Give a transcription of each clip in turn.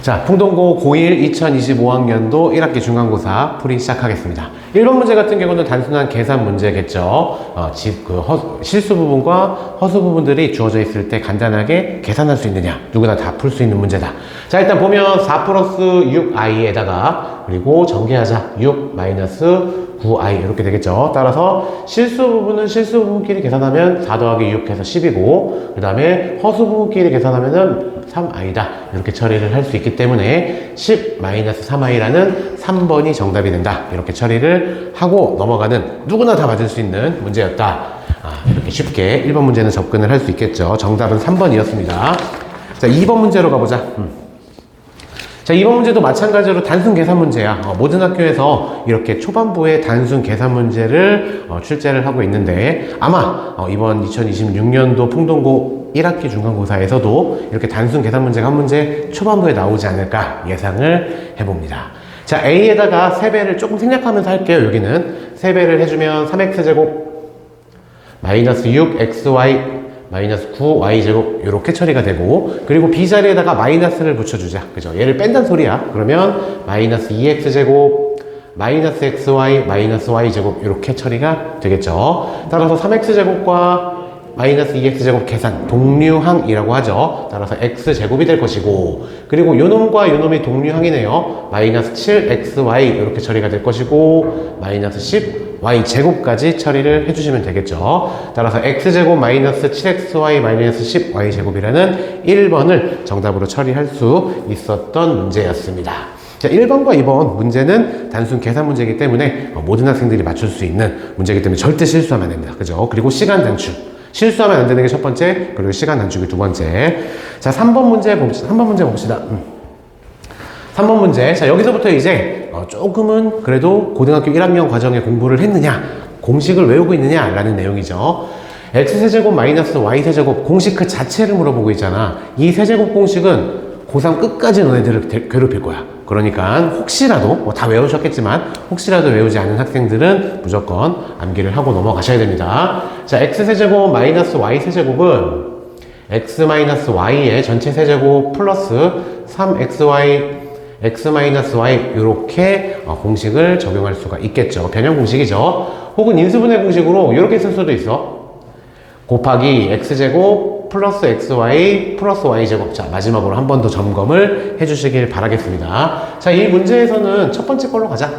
자, 풍동고 고1 2025학년도 1학기 중간고사 풀이 시작하겠습니다. 1번 문제 같은 경우는 단순한 계산 문제겠죠. 실수 부분과 허수 부분들이 주어져 있을 때 간단하게 계산할 수 있느냐, 누구나 다 풀 수 있는 문제다. 자, 일단 보면 4 플러스 6i에다가 그리고 전개하자 6 마이너스 9i 이렇게 되겠죠. 따라서 실수 부분은 실수 부분끼리 계산하면 4 더하기 6 해서 10이고 그 다음에 허수 부분끼리 계산하면은 3i다 이렇게 처리를 할 수 있기 때문에 10-3i라는 3번이 정답이 된다 이렇게 처리를 하고 넘어가는 누구나 다 맞을 수 있는 문제였다. 이렇게 쉽게 1번 문제는 접근을 할 수 있겠죠. 정답은 3번이었습니다. 자, 2번 문제로 가보자. 자, 이번 문제도 마찬가지로 단순 계산 문제야. 모든 학교에서 이렇게 초반부에 단순 계산 문제를 출제를 하고 있는데 아마 이번 2026년도 풍동고 1학기 중간고사에서도 이렇게 단순 계산 문제가 한 문제 초반부에 나오지 않을까 예상을 해봅니다. 자, A에다가 세배를 조금 생략하면서 할게요. 여기는 세배를 해주면 3x제곱 마이너스 6xy 마이너스 9y제곱 이렇게 처리가 되고 그리고 B자리에다가 마이너스를 붙여주자. 그죠? 얘를 뺀다는 소리야. 그러면 마이너스 2x제곱 마이너스 xy 마이너스 y제곱 이렇게 처리가 되겠죠. 따라서 3x제곱과 마이너스 2x제곱 계산 동류항이라고 하죠. 따라서 x제곱이 될 것이고 그리고 요놈과 요놈이 동류항이네요. 마이너스 7xy 이렇게 처리가 될 것이고 마이너스 10y제곱까지 처리를 해주시면 되겠죠. 따라서 x제곱 마이너스 7xy 마이너스 10y제곱이라는 1번을 정답으로 처리할 수 있었던 문제였습니다. 자, 1번과 2번 문제는 단순 계산 문제이기 때문에 모든 학생들이 맞출 수 있는 문제이기 때문에 절대 실수하면 안 됩니다. 그죠? 그리고 시간 단축. 실수하면 안 되는 게 첫 번째, 그리고 시간 단축이 두 번째. 자, 3번 문제 봅시다. 3번 문제 봅시다. 3번 문제. 자, 여기서부터 이제 조금은 그래도 고등학교 1학년 과정에 공부를 했느냐, 공식을 외우고 있느냐 라는 내용이죠. x세제곱 마이너스 y세제곱 공식 그 자체를 물어보고 있잖아. 이 세제곱 공식은 고3 끝까지 너네들을 괴롭힐 거야. 그러니까 혹시라도 다 외우셨겠지만 혹시라도 외우지 않은 학생들은 무조건 암기를 하고 넘어가셔야 됩니다. 자, x세제곱 마이너스 y세제곱은 x 마이너스 y의 전체 세제곱 플러스 3xy x 마이너스 y 이렇게 공식을 적용할 수가 있겠죠. 변형 공식이죠. 혹은 인수분해 공식으로 이렇게 쓸 수도 있어. 곱하기 x제곱 플러스 xy 플러스 y제곱. 자, 마지막으로 한 번 더 점검을 해주시길 바라겠습니다. 자, 이 문제에서는 첫 번째 걸로 가자.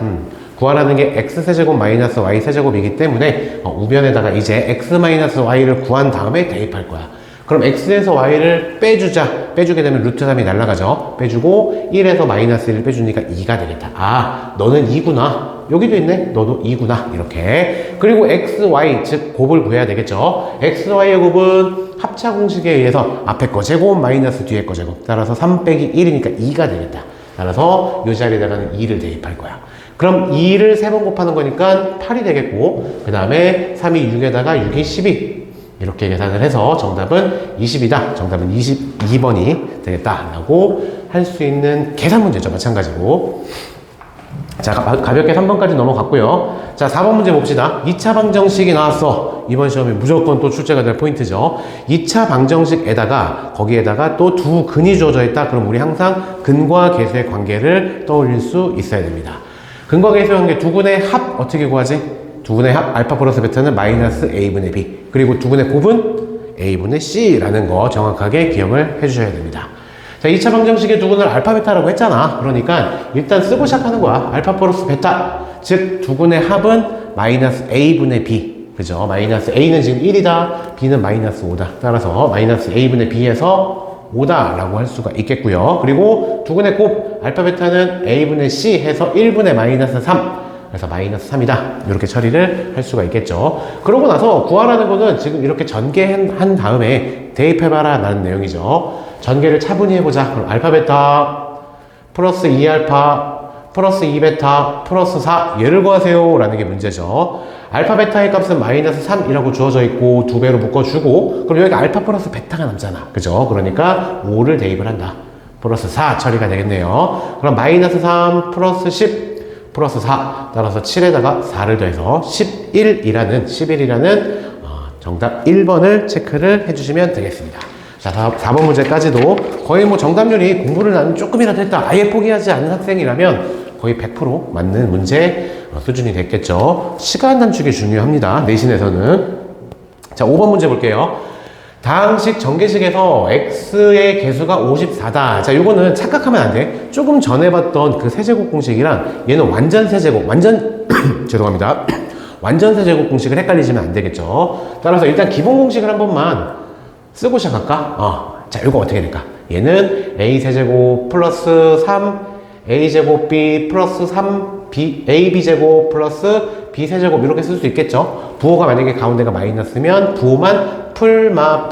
구하라는 게 x세제곱 마이너스 y세제곱이기 때문에 우변에다가 이제 x 마이너스 y를 구한 다음에 대입할 거야. 그럼 x에서 y를 빼주자. 빼주게 되면 루트 3이 날아가죠. 빼주고 1에서 마이너스 1을 빼주니까 2가 되겠다. 아, 너는 2구나. 여기도 있네. 너도 2구나. 이렇게. 그리고 xy, 즉 곱을 구해야 되겠죠. xy의 곱은 합차 공식에 의해서 앞에 거 제곱 마이너스 뒤에 거 제곱. 따라서 3 빼기 1이니까 2가 되겠다. 따라서 이 자리에다가는 2를 대입할 거야. 그럼 2를 3번 곱하는 거니까 8이 되겠고 그 다음에 3이 6에다가 6이 12 이렇게 계산을 해서 정답은 20이다. 정답은 22번이 되겠다라고 할 수 있는 계산 문제죠. 마찬가지로. 자, 가볍게 3번까지 넘어갔고요. 자, 4번 문제 봅시다. 2차 방정식이 나왔어. 이번 시험에 무조건 또 출제가 될 포인트죠. 2차 방정식에다가 거기에다가 또 두 근이 주어져 있다. 그럼 우리 항상 근과 계수의 관계를 떠올릴 수 있어야 됩니다. 근과 계수의 관계 두 근의 합 어떻게 구하지? 두 근의 합 알파 플러스 베타는 마이너스 a분의 b 그리고 두 근의 곱은 a분의 c라는 거 정확하게 기억을 해주셔야 됩니다. 자, 2차 방정식의 두 근을 알파 베타라고 했잖아. 그러니까 일단 쓰고 시작하는 거야. 알파 플러스 베타 즉 두 근의 합은 마이너스 a분의 b 그죠? 마이너스 a는 지금 1이다 b는 마이너스 5다. 따라서 마이너스 a분의 b에서 5다 라고 할 수가 있겠고요. 그리고 두 근의 곱 알파 베타는 a분의 c 해서 1분의 마이너스 3 그래서 마이너스 3이다. 이렇게 처리를 할 수가 있겠죠. 그러고 나서 구하라는 거는 지금 이렇게 전개한 다음에 대입해봐라 라는 내용이죠. 전개를 차분히 해보자. 그럼 알파 베타 플러스 2알파 플러스 2베타 플러스 4 얘를 구하세요 라는 게 문제죠. 알파 베타의 값은 마이너스 3이라고 주어져 있고 두 배로 묶어주고 그럼 여기 알파 플러스 베타가 남잖아. 그죠? 그러니까 5를 대입을 한다. 플러스 4 처리가 되겠네요. 그럼 마이너스 3 플러스 10 플러스 4 따라서 7에다가 4를 더해서 11이라는 정답 1번을 체크를 해주시면 되겠습니다. 자, 4번 문제까지도 거의 뭐 정답률이 공부를 나는 조금이라도 했다, 아예 포기하지 않는 학생이라면 거의 100% 맞는 문제 수준이 됐겠죠. 시간 단축이 중요합니다. 내신에서는. 자, 5번 문제 볼게요. 다항식 전개식에서 x의 개수가 54다. 자, 요거는 착각하면 안 돼. 조금 전에 봤던 그 세제곱 공식이랑 얘는 완전 세제곱, 죄송합니다. 완전 세제곱 공식을 헷갈리시면 안 되겠죠. 따라서 일단 기본 공식을 한 번만 쓰고 시작할까? 자, 이거 어떻게 될까? 얘는 a 세제곱 플러스 3 a 제곱 b 플러스 3 ab 제곱 플러스 b 세제곱 이렇게 쓸 수 있겠죠. 부호가 만약에 가운데가 마이너스면 부호만 풀마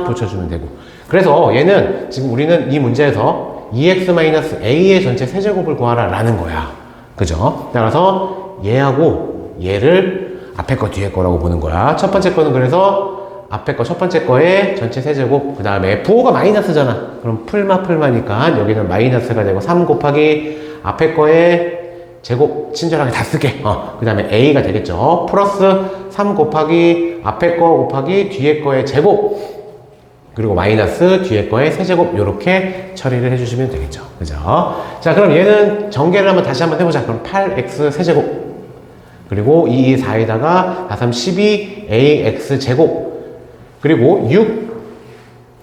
붙여주면 되고, 그래서 얘는 지금 우리는 이 문제에서 2x-a의 전체 세제곱을 구하라 라는 거야. 그죠? 따라서 얘하고 얘를 앞에 거 뒤에 거라고 보는 거야. 첫 번째 거는 그래서 앞에 거 첫 번째 거의 전체 세제곱, 그 다음에 부호가 마이너스잖아. 그럼 풀마니까 여기는 마이너스가 되고 3 곱하기 앞에 거의 제곱 친절하게 다 쓸게. 그 다음에 a가 되겠죠. 플러스 3 곱하기 앞에 거 곱하기 뒤에 거의 제곱, 그리고 마이너스 뒤에 거의 세제곱, 이렇게 처리를 해주시면 되겠죠. 그죠? 자, 그럼 얘는 전개를 다시 한번 해보자. 그럼 8x 세제곱, 그리고 2, 2, 4에다가 4, 3, 12 ax 제곱, 그리고 6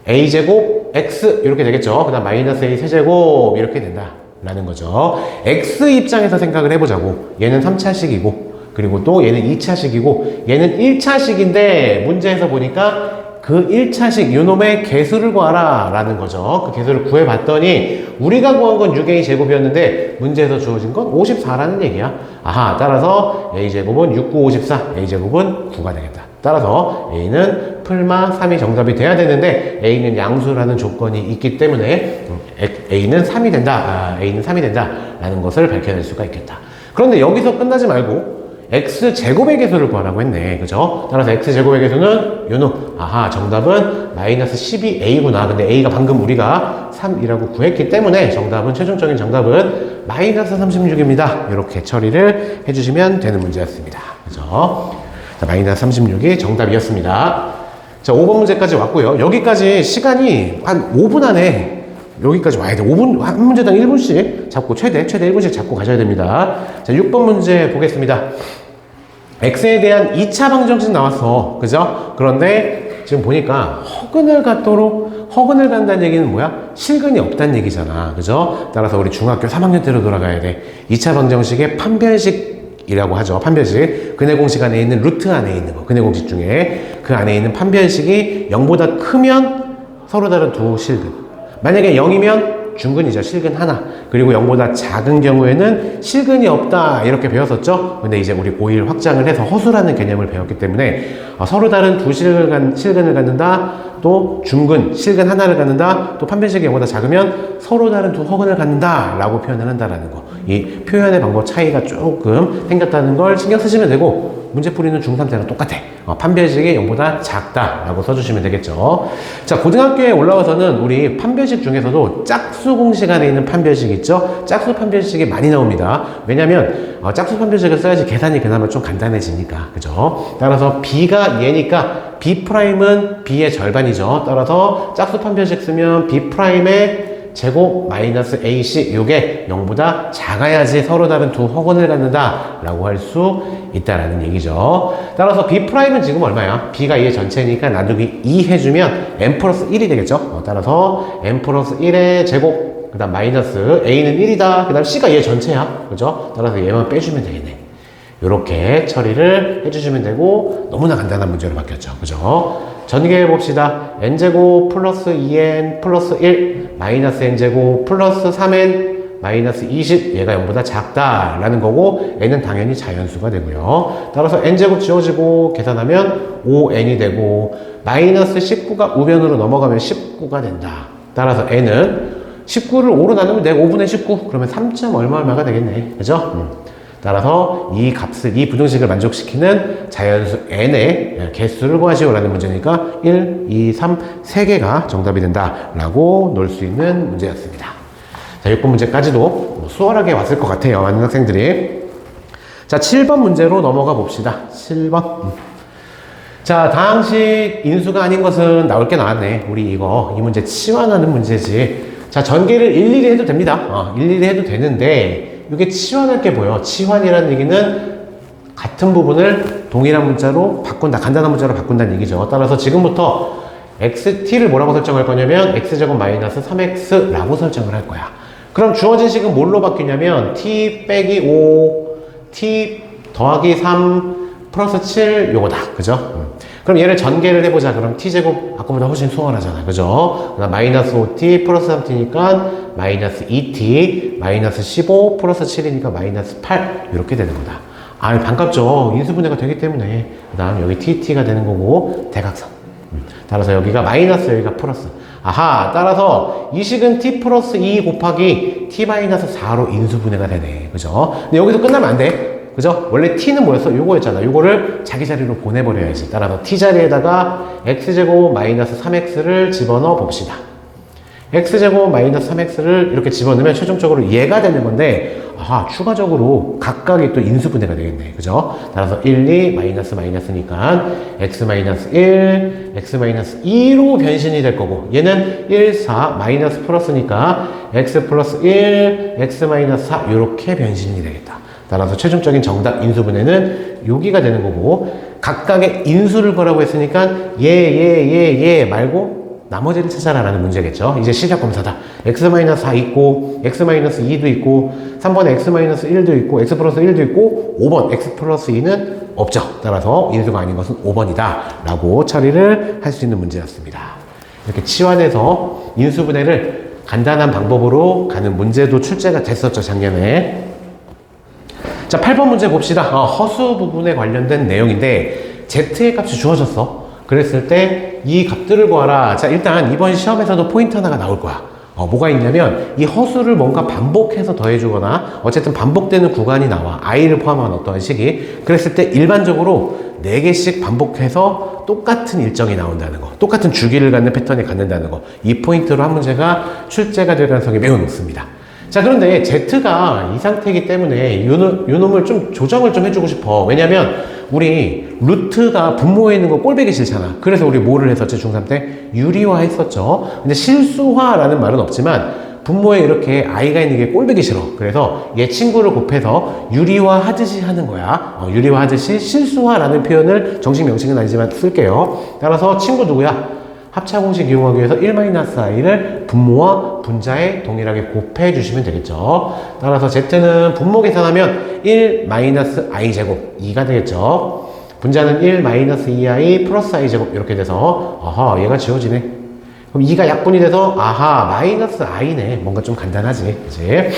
a 제곱 x 이렇게 되겠죠. 그 다음 마이너스 a 세제곱 이렇게 된다 라는 거죠. x 입장에서 생각을 해보자고. 얘는 3차식이고, 그리고 또 얘는 2차식이고, 얘는 1차식인데 문제에서 보니까 그 1차식 요놈의 개수를 구하라 라는 거죠. 그 개수를 구해봤더니 우리가 구한 건 6a 제곱이었는데 문제에서 주어진 건 54라는 얘기야. 아하, 따라서 a 제곱은 6, 9, 54, a 제곱은 9가 되겠다. 따라서 a는 풀마 3이 정답이 돼야 되는데 a는 양수라는 조건이 있기 때문에 a는 3이 된다. a는 3이 된다 라는 것을 밝혀낼 수가 있겠다. 그런데 여기서 끝나지 말고 x제곱의 개수를 구하라고 했네. 그죠? 따라서 x제곱의 개수는 요놈. 아하, 정답은 마이너스 12a구나. 근데 a가 방금 우리가 3이라고 구했기 때문에 정답은, 최종적인 정답은 마이너스 36입니다. 이렇게 처리를 해주시면 되는 문제였습니다. 그죠? 자, 마이너스 36이 정답이었습니다. 자, 5번 문제까지 왔고요. 여기까지 시간이 한 5분 안에 여기까지 와야 돼. 5분, 한 문제당 1분씩 잡고, 최대 1분씩 잡고 가셔야 됩니다. 자, 6번 문제 보겠습니다. x에 대한 2차 방정식 나왔어. 그죠? 그런데 지금 보니까 허근을 간다는 얘기는 뭐야? 실근이 없다는 얘기잖아. 그죠? 따라서 우리 중학교 3학년 때로 돌아가야 돼. 2차 방정식의 판별식이라고 하죠. 판별식. 근해 공식 안에 있는 루트 안에 있는 거. 근해 공식 중에 그 안에 있는 판별식이 0보다 크면 서로 다른 두 실근. 만약에 0이면 중근이죠. 실근 하나. 그리고 0보다 작은 경우에는 실근이 없다. 이렇게 배웠었죠. 근데 이제 우리 고1 확장을 해서 허수라는 개념을 배웠기 때문에 서로 다른 두 실근을 갖는다. 또 중근, 실근 하나를 갖는다. 또 판별식이 0보다 작으면 서로 다른 두 허근을 갖는다. 라고 표현을 한다라는 거. 이 표현의 방법 차이가 조금 생겼다는 걸 신경 쓰시면 되고, 문제풀이는 중3 때랑 똑같아. 판별식이 0보다 작다라고 써주시면 되겠죠. 자, 고등학교에 올라와서는 우리 판별식 중에서도 짝수 공식 안에 있는 판별식 있죠? 짝수 판별식이 많이 나옵니다. 왜냐면 짝수 판별식을 써야지 계산이 그나마 좀 간단해지니까. 그죠? 따라서 b가 얘니까 b'은 b의 절반이죠. 따라서 짝수 판별식 쓰면 b'의 제곱 마이너스 ac, 요게 0보다 작아야지 서로 다른 두 허근을 갖는다 라고 할 수 있다라는 얘기죠. 따라서 b'은 지금 얼마야? b가 얘 전체니까 나누기 2 해주면 n 플러스 1이 되겠죠. 따라서 n 플러스 1의 제곱, 그 다음 마이너스 a는 1이다. 그 다음 c가 얘 전체야. 그죠? 따라서 얘만 빼주면 되겠네. 요렇게 처리를 해주시면 되고, 너무나 간단한 문제로 바뀌었죠. 그죠? 전개해 봅시다. n제곱 플러스 2n 플러스 1 마이너스 n제곱 플러스 3n 마이너스 20, 얘가 0보다 작다 라는 거고, n은 당연히 자연수가 되고요. 따라서 n제곱 지워지고 계산하면 5n이 되고, 마이너스 19가 우변으로 넘어가면 19가 된다. 따라서 n은 19를 5로 나누면 돼. 5분의 19 그러면 3점 얼마가 되겠네. 그죠? 따라서 이 값을, 이 부등식을 만족시키는 자연수 n의 개수를 구하시오라는 문제니까 1, 2, 3, 3개가 정답이 된다라고 놓을 수 있는 문제였습니다. 자, 6번 문제까지도 수월하게 왔을 것 같아요. 많은 학생들이. 자, 7번 문제로 넘어가 봅시다. 7번. 자, 다항식 인수가 아닌 것은 나올 게 나왔네. 우리 이 문제 치환하는 문제지. 자, 전개를 일일이 해도 됩니다. 일일이 해도 되는데, 이게 치환할 게 뭐예요? 치환이라는 얘기는 같은 부분을 동일한 문자로 바꾼다, 간단한 문자로 바꾼다는 얘기죠. 따라서 지금부터 xt를 뭐라고 설정할 거냐면, x제곱 마이너스 3x라고 설정을 할 거야. 그럼 주어진 식은 뭘로 바뀌냐면, t 빼기 5, t 더하기 3, 플러스 7 요거다. 그죠? 그럼 얘를 전개를 해보자. 그럼 t제곱 아까보다 훨씬 수월하잖아. 그죠? 마이너스 5t 플러스 3t니까 마이너스 2t 마이너스 15 플러스 7이니까 마이너스 8 이렇게 되는 거다. 아, 반갑죠. 인수분해가 되기 때문에. 그 다음 여기 tt가 되는 거고 대각선. 따라서 여기가 마이너스 여기가 플러스. 아하, 따라서 이 식은 t 플러스 2 곱하기 t 마이너스 4로 인수분해가 되네. 그죠? 근데 여기서 끝나면 안 돼. 그죠? 원래 t는 뭐였어? 요거였잖아. 요거를 자기 자리로 보내버려야지. 따라서 t 자리에다가 x제곱 마이너스 3x를 집어넣어 봅시다. x제곱 마이너스 3x를 이렇게 집어넣으면 최종적으로 얘가 되는 건데, 아하, 추가적으로 각각이 또 인수분해가 되겠네. 그죠? 따라서 1, 2, 마이너스 마이너스니까 x 마이너스 1, x 마이너스 2로 변신이 될 거고, 얘는 1, 4, 마이너스 플러스니까 x 플러스 1, x 마이너스 4 이렇게 변신이 되겠다. 따라서 최종적인 정답 인수분해는 여기가 되는 거고, 각각의 인수를 보라고 했으니까 얘 말고 나머지를 찾아라 라는 문제겠죠. 이제 시작 검사다. x-4 있고 x-2도 있고 3번에 x-1도 있고 x 플러스 1도 있고 5번 x 플러스 2는 없죠. 따라서 인수가 아닌 것은 5번이다 라고 처리를 할 수 있는 문제였습니다. 이렇게 치환해서 인수분해를 간단한 방법으로 가는 문제도 출제가 됐었죠, 작년에. 자, 8번 문제 봅시다. 허수 부분에 관련된 내용인데 z의 값이 주어졌어. 그랬을 때 이 값들을 구하라. 자, 일단 이번 시험에서도 포인트 하나가 나올 거야. 뭐가 있냐면 이 허수를 뭔가 반복해서 더해주거나 어쨌든 반복되는 구간이 나와. i를 포함한 어떠한 식이. 그랬을 때 일반적으로 4개씩 반복해서 똑같은 일정이 나온다는 거. 똑같은 주기를 갖는 패턴이 갖는다는 거. 이 포인트로 한 문제가 출제가 될 가능성이 매우 높습니다. 자, 그런데 z가 이 상태이기 때문에 요 놈을 좀 조정을 좀 해주고 싶어. 왜냐면 우리 루트가 분모에 있는 거 꼴보기 싫잖아. 그래서 우리 뭐를 했었지? 중3 때 유리화 했었죠. 근데 실수화라는 말은 없지만 분모에 이렇게 i가 있는 게 꼴보기 싫어. 그래서 얘 친구를 곱해서 유리화 하듯이 하는 거야. 유리화 하듯이 실수화라는 표현을 정식 명칭은 아니지만 쓸게요. 따라서 친구 누구야? 합차공식 이용하기 위해서 1-i를 분모와 분자에 동일하게 곱해 주시면 되겠죠. 따라서 z는 분모 계산하면 1-i 제곱 2가 되겠죠. 분자는 1-2i 플러스 i 제곱 이렇게 돼서 아하, 얘가 지워지네. 그럼 2가 약분이 돼서 아하, 마이너스 i네. 뭔가 좀 간단하지, 그치?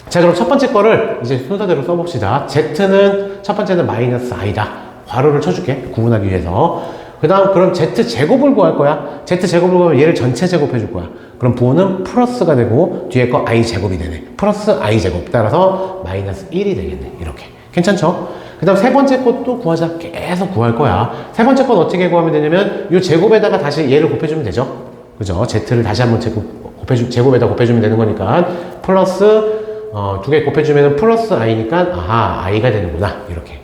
자, 그럼 첫 번째 거를 이제 순서대로 써봅시다. z는 첫 번째는 마이너스 i다. 괄호를 쳐줄게, 구분하기 위해서. 그 다음 그럼 z제곱을 구할 거야. z제곱을 구하면 얘를 전체 제곱해 줄 거야. 그럼 부호는 플러스가 되고 뒤에 거 i제곱이 되네. 플러스 i제곱. 따라서 마이너스 1이 되겠네. 이렇게. 괜찮죠? 그 다음 세 번째 것도 구하자. 계속 구할 거야. 세 번째 건 어떻게 구하면 되냐면 이 제곱에다가 다시 얘를 곱해주면 되죠. 그죠? z를 다시 한번 제곱에다 곱해주면 되는 거니까 플러스 두 개 곱해주면 플러스 i니까 아하, i가 되는구나. 이렇게.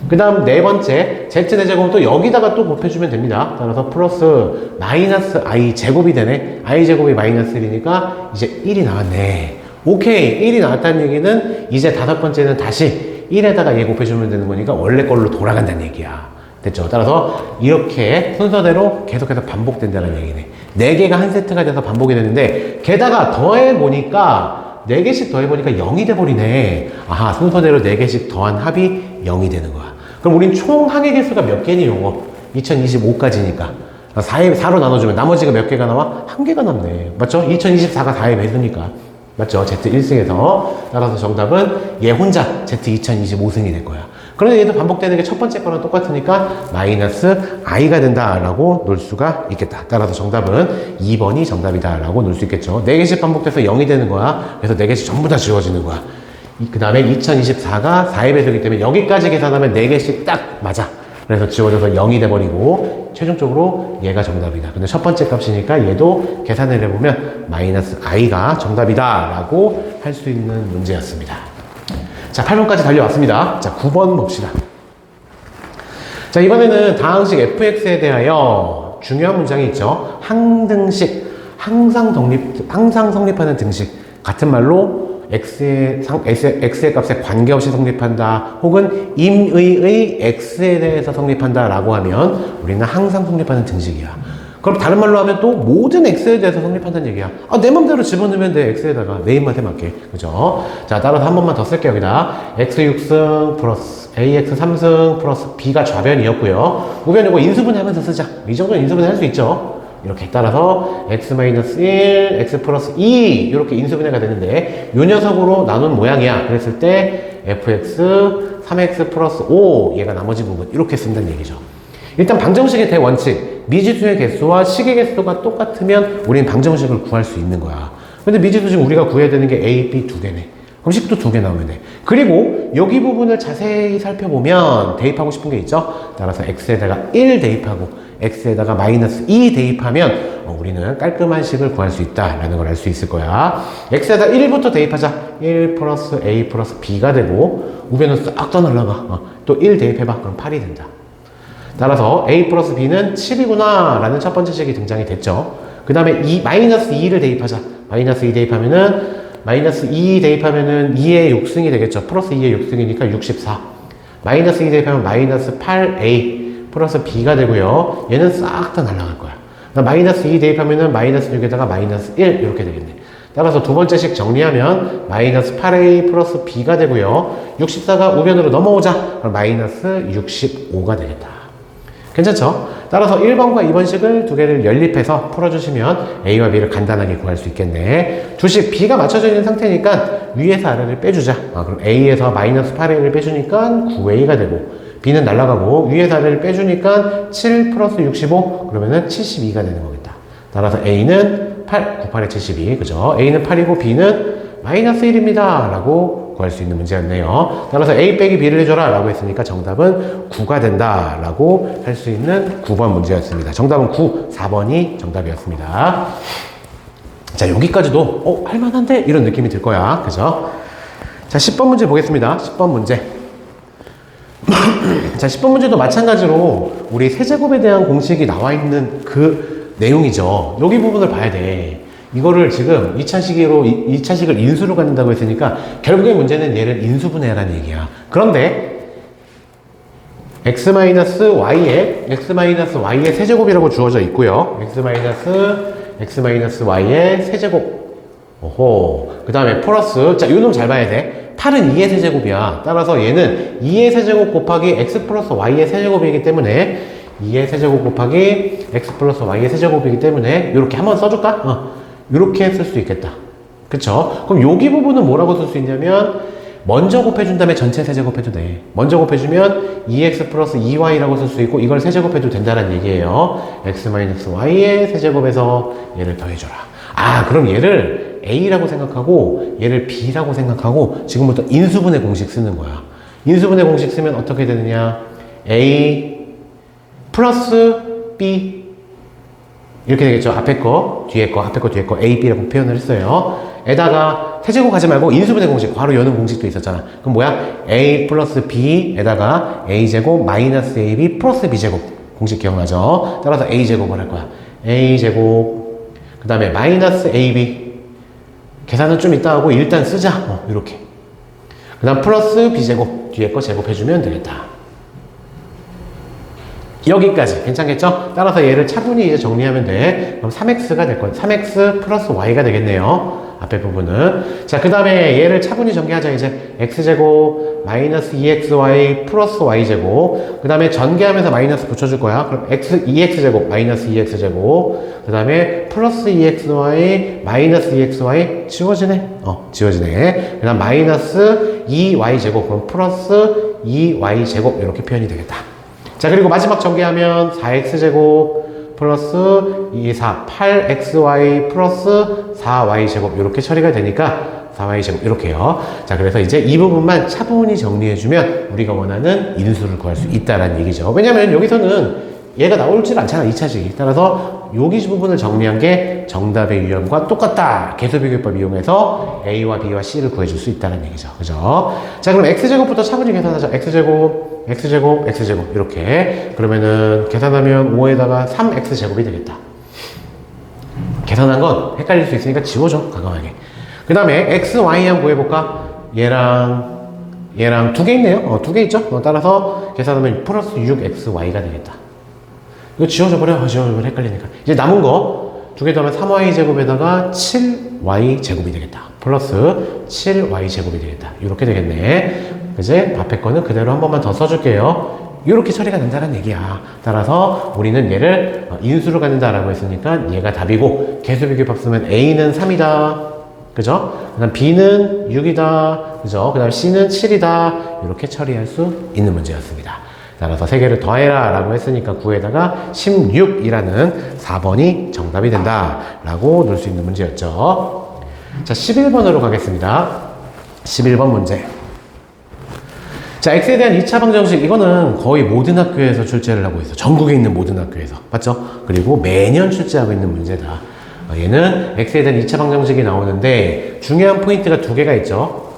그 다음 네 번째 z제곱은 또 여기다가 또 곱해주면 됩니다. 따라서 플러스 마이너스 i 제곱이 되네. i 제곱이 마이너스 1이니까 이제 1이 나왔네. 오케이, 1이 나왔다는 얘기는 이제 다섯 번째는 다시 1에다가 얘 곱해주면 되는 거니까 원래 걸로 돌아간다는 얘기야. 됐죠? 따라서 이렇게 순서대로 계속해서 반복된다는 얘기네. 4개가 한 세트가 돼서 반복이 되는데 게다가 더해보니까 4개씩 더해보니까 0이 돼버리네. 아하, 순서대로 4개씩 더한 합이 0이 되는 거야. 그럼 우린 총 항의 개수가 몇 개니, 요거? 2025까지니까. 4로 나눠주면 나머지가 몇 개가 나와? 1개가 남네. 맞죠? 2024가 4의 배수니까. 맞죠? Z 1승에서. 따라서 정답은 얘 혼자 Z 2025승이 될 거야. 그런데 얘도 반복되는 게 첫 번째 거랑 똑같으니까 마이너스 i가 된다라고 놓을 수가 있겠다. 따라서 정답은 2번이 정답이다라고 놓을 수 있겠죠. 4개씩 반복돼서 0이 되는 거야. 그래서 4개씩 전부 다 지워지는 거야. 그 다음에 2024가 4의 배수이기 때문에 여기까지 계산하면 4개씩 딱 맞아. 그래서 지워져서 0이 돼버리고 최종적으로 얘가 정답이다. 근데 첫 번째 값이니까 얘도 계산을 해보면 마이너스 i가 정답이다 라고 할 수 있는 문제였습니다. 자, 8번까지 달려왔습니다. 자, 9번 봅시다. 자, 이번에는 다항식 fx에 대하여 중요한 문장이 있죠. 항등식, 항상 성립하는 등식. 같은 말로 x의 값에 관계없이 성립한다. 혹은 임의의 x에 대해서 성립한다 라고 하면 우리는 항상 성립하는 등식이야. 그럼 다른 말로 하면 또 모든 x에 대해서 성립한다는 얘기야. 아, 내 맘대로 집어넣으면 돼. x에다가 내 입맛에 맞게. 그죠? 자, 따라서 한 번만 더 쓸게요. 여기다 x 6승 플러스 ax 3승 플러스 b가 좌변이었고요. 우변이고 인수분해하면서 쓰자. 이 정도는 인수분해 할 수 있죠. 이렇게 따라서 x-1, x 플러스 2 이렇게 인수분해가 되는데 요 녀석으로 나눈 모양이야. 그랬을 때 fx 3x 플러스 5 얘가 나머지 부분 이렇게 쓴다는 얘기죠. 일단 방정식의 대원칙, 미지수의 개수와 식의 개수가 똑같으면 우리는 방정식을 구할 수 있는 거야. 근데 미지수 지금 우리가 구해야 되는 게 A, B 두 개네. 그럼 식도 두 개 나오면 돼. 그리고 여기 부분을 자세히 살펴보면 대입하고 싶은 게 있죠. 따라서 x에다가 1 대입하고 x에다가 마이너스 2 대입하면 우리는 깔끔한 식을 구할 수 있다라는 걸 알 수 있을 거야. x에다 1부터 대입하자. 1 플러스 a 플러스 b가 되고 우변은 싹 다 날라가. 또 1 대입해봐. 그럼 8이 된다. 따라서 a 플러스 b는 7이구나 라는 첫 번째 식이 등장이 됐죠. 그 다음에 마이너스 2를 대입하자. 마이너스 2 대입하면은 마이너스 2 대입하면은 2의 6승이 되겠죠. 플러스 2의 6승이니까 64. 마이너스 2 대입하면 마이너스 8a 플러스 b가 되고요. 얘는 싹 다 날아갈 거야. 마이너스 2 대입하면은 마이너스 6에다가 마이너스 1 이렇게 되겠네. 따라서 두 번째 식 정리하면 마이너스 8a 플러스 b가 되고요. 64가 우변으로 넘어오자. 그럼 마이너스 65가 되겠다. 괜찮죠? 따라서 1번과 2번 식을 두 개를 연립해서 풀어주시면 A와 B를 간단하게 구할 수 있겠네. 두식 B가 맞춰져 있는 상태니까 위에서 아래를 빼주자. 그럼 A에서 마이너스 8A를 빼주니까 9A가 되고 B는 날아가고 위에서 아래를 빼주니까 7 플러스 65 그러면은 72가 되는 거겠다. 따라서 A는 8, 98에 72 그죠? A는 8이고 B는 마이너스 1입니다 라고 구할 수 있는 문제였네요. 따라서 A 빼기 B를 해줘라 라고 했으니까 정답은 9가 된다 라고 할 수 있는 9번 문제였습니다. 정답은 9, 4번이 정답이었습니다. 자, 여기까지도 할만한데? 이런 느낌이 들 거야. 그죠? 자, 10번 문제 보겠습니다. 10번 문제. 자, 10번 문제도 마찬가지로 우리 세제곱에 대한 공식이 나와 있는 그 내용이죠. 여기 부분을 봐야 돼. 이거를 지금 2차식을 인수로 갖는다고 했으니까 결국에 문제는 얘를 인수분해라는 얘기야. 그런데 x-y의 세제곱이라고 주어져 있고요. x-y의 세제곱. 오호. 그 다음에 플러스. 자, 요 놈 잘 봐야 돼. 8은 2의 세제곱이야. 따라서 얘는 2의 세제곱 곱하기 x 플러스 y의 세제곱이기 때문에 2의 세제곱 곱하기 x 플러스 y의 세제곱이기 때문에 이렇게 한번 써줄까? 이렇게 쓸 수 있겠다. 그쵸? 그럼 여기 부분은 뭐라고 쓸 수 있냐면 먼저 곱해준 다음에 전체 세제곱해도 돼. 먼저 곱해주면 2x 플러스 2y라고 쓸 수 있고 이걸 세제곱해도 된다는 얘기예요. x-y의 세제곱에서 얘를 더해줘라. 그럼 얘를 a라고 생각하고 얘를 b라고 생각하고 지금부터 인수분해 공식 쓰는 거야. 인수분해 공식 쓰면 어떻게 되느냐? a 플러스 b 이렇게 되겠죠. 앞에 거, 뒤에 거, A, B라고 표현을 했어요. 에다가 세제곱 가지 말고 인수분해 공식, 바로 여는 공식도 있었잖아. 그럼 뭐야? A 플러스 B에다가 A제곱 마이너스 AB 플러스 B제곱. 공식 기억나죠? 따라서 A제곱을 할 거야. A제곱, 그 다음에 마이너스 AB. 계산은 좀 이따 하고 일단 쓰자. 이렇게. 그 다음 플러스 B제곱. 뒤에 거 제곱해주면 되겠다. 여기까지 괜찮겠죠? 따라서 얘를 차분히 이제 정리하면 돼. 그럼 3x가 될 거야. 3x 플러스 y가 되겠네요. 앞에 부분은. 자, 그 다음에 얘를 차분히 전개하자. 이제 x제곱 마이너스 2xy 플러스 y제곱. 그 다음에 전개하면서 마이너스 붙여줄 거야. 그럼 2x제곱 마이너스 2x제곱. 그 다음에 플러스 2xy 마이너스 2xy 지워지네. 지워지네. 그 다음 마이너스 2y제곱. 그럼 플러스 2y제곱. 이렇게 표현이 되겠다. 자, 그리고 마지막 전개하면 4x제곱 플러스 8xy 플러스 4y제곱 이렇게 처리가 되니까 4y제곱 이렇게요. 자, 그래서 이제 이 부분만 차분히 정리해주면 우리가 원하는 인수를 구할 수 있다는 얘기죠. 왜냐면 여기서는 얘가 나올질 않잖아, 2차식이. 따라서 여기 부분을 정리한 게 정답의 유형과 똑같다. 개수비교법 이용해서 A와 B와 C를 구해줄 수 있다는 얘기죠. 그죠? 자, 그럼 X제곱부터 차분히 계산하자. X제곱 x제곱, x제곱 이렇게. 그러면은 계산하면 5에다가 3x제곱이 되겠다. 계산한 건 헷갈릴 수 있으니까 지워줘, 과감하게. 그 다음에 x, y 한번 구해볼까? 얘랑 두 개 있네요. 두 개 있죠? 따라서 계산하면 플러스 6xy가 되겠다. 이거 지워줘버려. 지워줘버려. 헷갈리니까. 이제 남은 거 두 개 더하면 3y제곱에다가 7y제곱이 되겠다. 플러스 7y제곱이 되겠다. 이렇게 되겠네. 그지? 앞에 거는 그대로 한 번만 더 써줄게요. 이렇게 처리가 된다는 얘기야. 따라서 우리는 얘를 인수로 갖는다라고 했으니까 얘가 답이고, 개수 비교법 쓰면 A는 3이다. 그죠? 그 다음 B는 6이다. 그죠? 그 다음 C는 7이다. 이렇게 처리할 수 있는 문제였습니다. 따라서 3개를 더해라 라고 했으니까 9에다가 16이라는 4번이 정답이 된다 라고 넣을 수 있는 문제였죠. 자, 11번으로 가겠습니다. 11번 문제. 자, x에 대한 2차 방정식, 이거는 거의 모든 학교에서 출제를 하고 있어. 전국에 있는 모든 학교에서. 맞죠? 그리고 매년 출제하고 있는 문제다. 얘는 x에 대한 2차 방정식이 나오는데 중요한 포인트가 두 개가 있죠.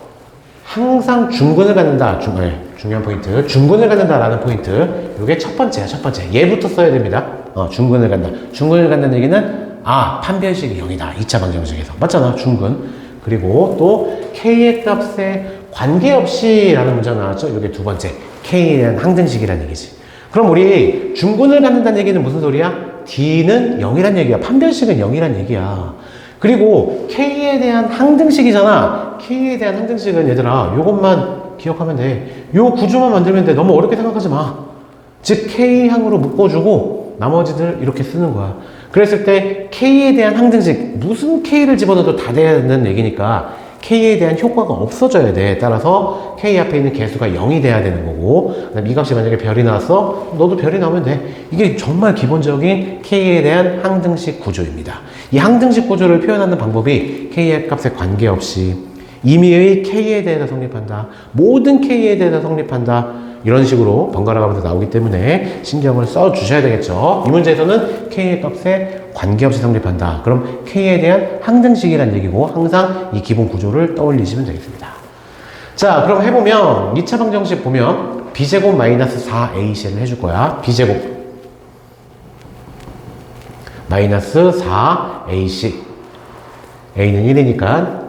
항상 중근을 갖는다. 중요한 포인트. 중근을 갖는다라는 포인트. 이게 첫 번째야, 첫 번째. 얘부터 써야 됩니다. 중근을 갖는다. 중근을 갖는다는 얘기는, 판별식이 0이다. 2차 방정식에서. 맞잖아, 중근. 그리고 또 k의 값에 관계없이 라는 문제가 나왔죠. 이게 두 번째. k에 대한 항등식이라는 얘기지. 그럼 우리 중근을 갖는다는 얘기는 무슨 소리야? d는 0이란 얘기야. 판별식은 0이란 얘기야. 그리고 k에 대한 항등식이잖아. k에 대한 항등식은 얘들아, 요것만 기억하면 돼. 요 구조만 만들면 돼. 너무 어렵게 생각하지 마. 즉 k항으로 묶어주고 나머지들 이렇게 쓰는 거야. 그랬을 때 k에 대한 항등식, 무슨 k를 집어넣어도 다 되는 얘기니까 k에 대한 효과가 없어져야 돼. 따라서 k 앞에 있는 개수가 0이 돼야 되는 거고, 그다음 이 값이 만약에 별이 나왔어? 너도 별이 나오면 돼. 이게 정말 기본적인 k에 대한 항등식 구조입니다. 이 항등식 구조를 표현하는 방법이 k의 값에 관계없이 임의의 k에 대해서 성립한다. 모든 k에 대해서 성립한다. 이런 식으로 번갈아 가면서 나오기 때문에 신경을 써 주셔야 되겠죠. 이 문제에서는 k의 값에 관계없이 성립한다. 그럼 k에 대한 항등식이란 얘기고, 항상 이 기본 구조를 떠올리시면 되겠습니다. 자, 그럼 해보면 2차 방정식 보면 b제곱 마이너스 4ac를 해줄 거야. b제곱 마이너스 4ac, a는 1이니까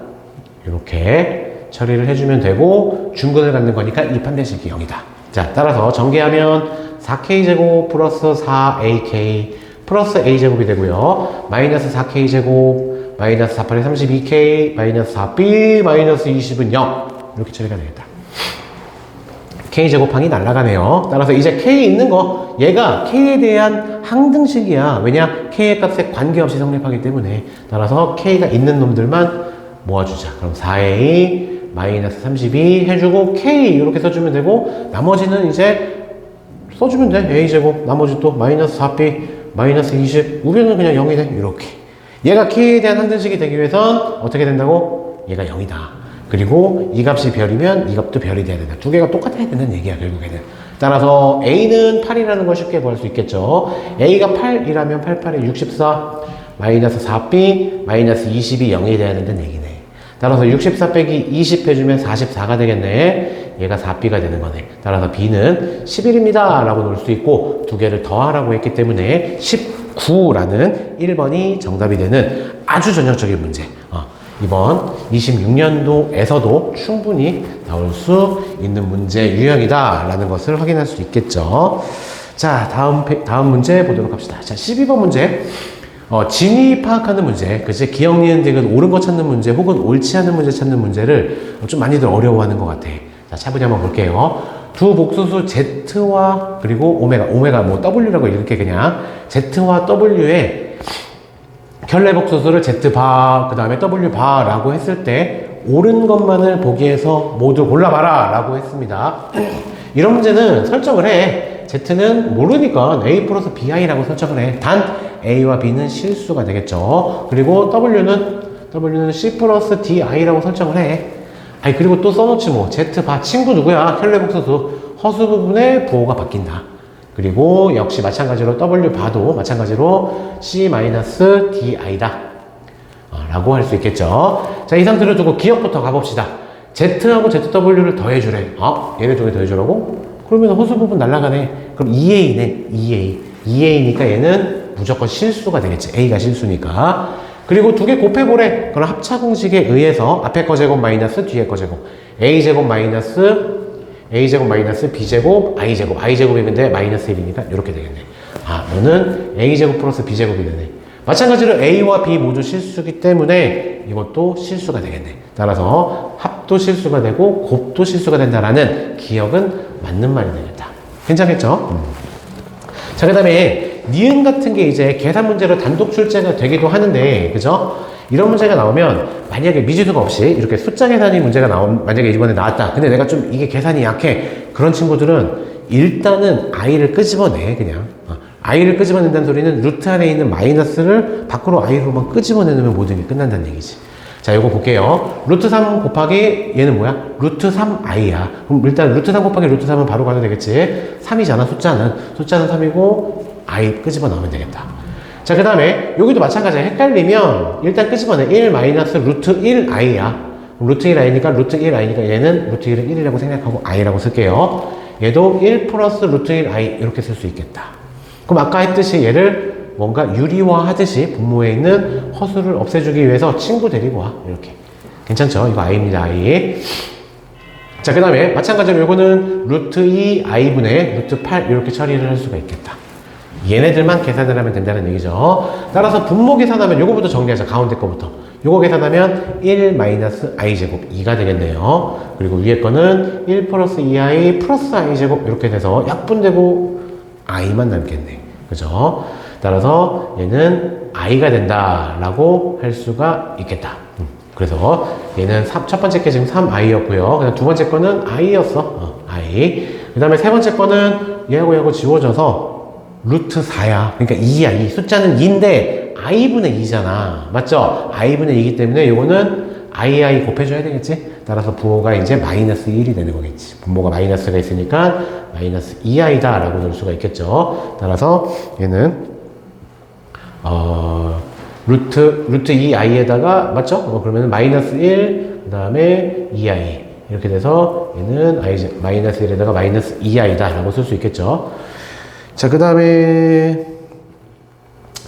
이렇게 처리를 해주면 되고, 중근을 갖는 거니까 이 판별식이 0이다. 자, 따라서 전개하면 4k제곱 플러스 4ak 플러스 a제곱이 되고요. 마이너스 4k제곱 마이너스 4, 8에 32k 마이너스 4b 마이너스 20은 0. 이렇게 처리가 되겠다. k제곱항이 날아가네요. 따라서 이제 k 있는 거, 얘가 k에 대한 항등식이야. 왜냐? k의 값에 관계없이 성립하기 때문에. 따라서 k가 있는 놈들만 모아주자. 그럼 4a 마이너스 32 해주고 k 이렇게 써주면 되고, 나머지는 이제 써주면 돼. a제곱, 나머지 또 마이너스 4b 마이너스 20, 우변은 그냥 0이 돼. 이렇게. 얘가 k에 대한 항등식이 되기 위해선 어떻게 된다고? 얘가 0이다. 그리고 이 값이 별이면 이 값도 별이 돼야 된다. 두 개가 똑같아야 된다는 얘기야, 결국에는. 따라서 a는 8이라는 걸 쉽게 구할 수 있겠죠. a가 8이라면 8, 8에 64 마이너스 4b 마이너스 20이 0이 돼야 된다는 얘기네. 따라서 64 빼기 20 해주면 44가 되겠네. 얘가 4b가 되는 거네. 따라서 b는 11입니다 라고 놓을 수 있고, 두 개를 더하라고 했기 때문에 19라는 1번이 정답이 되는 아주 전형적인 문제. 이번 26년도에서도 충분히 나올 수 있는 문제 유형이다 라는 것을 확인할 수 있겠죠. 자, 다음 문제 보도록 합시다. 자, 12번 문제. 진위 파악하는 문제, 그치? 기억, 니은, 디귿 옳은 거 찾는 문제 혹은 옳지 않은 문제 찾는 문제를 좀 많이들 어려워하는 것 같아. 자, 차분히 한번 볼게요. 두 복수수 Z와 그리고 오메가 뭐 W라고 이렇게 그냥 Z와 W의 결례 복수수를 Z바, 그 다음에 W바 라고 했을 때 옳은 것만을 보기에서 모두 골라봐라 라고 했습니다. 이런 문제는 설정을 해. Z는 모르니까 A 플러스 BI라고 설정을 해. 단 A와 B는 실수가 되겠죠. 그리고 W는 C 플러스 DI라고 설정을 해. 그리고 또 써놓지 뭐. Z바 친구 누구야? 결례 복수수 허수 부분의 부호가 바뀐다. 그리고 역시 마찬가지로 W바도 마찬가지로 C-DI다 라고 할 수 있겠죠. 자, 이 상태를 두고 기억부터 가봅시다. Z하고 ZW를 더해주래. 얘네 중에 더해주라고? 그러면 허수 부분 날아가네. 그럼 2a네. 2a. 2a니까 얘는 무조건 실수가 되겠지. a가 실수니까. 그리고 두 개 곱해보래. 그럼 합차 공식에 의해서 앞에 거 제곱 마이너스 뒤에 거 제곱. a제곱 마이너스 b제곱 i제곱이 근데 마이너스 1이니까 이렇게 되겠네. 아, 너는 a제곱 플러스 b제곱이 되네. 마찬가지로 a와 b 모두 실수기 때문에 이것도 실수가 되겠네. 따라서 합도 실수가 되고 곱도 실수가 된다라는 기억은 맞는 말이 되겠다. 괜찮겠죠? 자, 그 다음에 니은 같은 게 이제 계산 문제로 단독 출제가 되기도 하는데, 그죠? 이런 문제가 나오면 만약에 미지수가 없이 이렇게 숫자 계산이 문제가 만약에 이번에 나왔다. 근데 내가 좀 이게 계산이 약해. 그런 친구들은 일단은 i를 끄집어내, 그냥. i를 끄집어낸다는 소리는 루트 안에 있는 마이너스를 밖으로 i로만 끄집어내면 모든 게 끝난다는 얘기지. 자, 요거 볼게요. 루트 3 곱하기 얘는 뭐야? 루트 3i야. 그럼 일단 루트 3 곱하기 루트 3은 바로 가도 되겠지. 3이잖아, 숫자는 3이고 i 끄집어 넣으면 되겠다. 자, 그 다음에 여기도 마찬가지야. 헷갈리면 일단 끄집어내. 1 마이너스 루트 1i야. 루트 1i니까 루트 1i니까 얘는 루트 1은 1이라고 생각하고 i라고 쓸게요. 얘도 1 플러스 루트 1i 이렇게 쓸 수 있겠다. 그럼 아까 했듯이 얘를 뭔가 유리화 하듯이 분모에 있는 허수를 없애주기 위해서 친구 데리고 와. 이렇게. 괜찮죠? 이거 i입니다, i. 자, 그 다음에 마찬가지로 요거는 루트 2i분의 루트 8 이렇게 처리를 할 수가 있겠다. 얘네들만 계산을 하면 된다는 얘기죠. 따라서 분모 계산하면 요거부터 정리하자. 가운데 거부터. 요거 계산하면 1 마이너스 i제곱 2가 되겠네요. 그리고 위에 거는 1 플러스 2i 플러스 i제곱 이렇게 돼서 약분되고 i만 남겠네. 그죠? 따라서 얘는 i가 된다라고 할 수가 있겠다. 그래서 얘는 첫 번째 게 지금 3i였고요. 그다음 두 번째 거는 i였어. i. 그 다음에 세 번째 거는 얘하고 지워져서 루트 4야. 그러니까 2야. 이 숫자는 2인데 i분의 2잖아. 맞죠? i분의 2이기 때문에 요거는 i 곱해줘야 되겠지? 따라서 부호가 이제 마이너스 1이 되는 거겠지. 분모가 마이너스가 있으니까 마이너스 2i다 라고 넣을 수가 있겠죠. 따라서 얘는 루트 2i에다가 맞죠? 그러면 마이너스 1, 그 다음에 2i 이렇게 돼서 얘는 마이너스 1에다가 마이너스 2i다 라고 쓸 수 있겠죠. 자, 그 다음에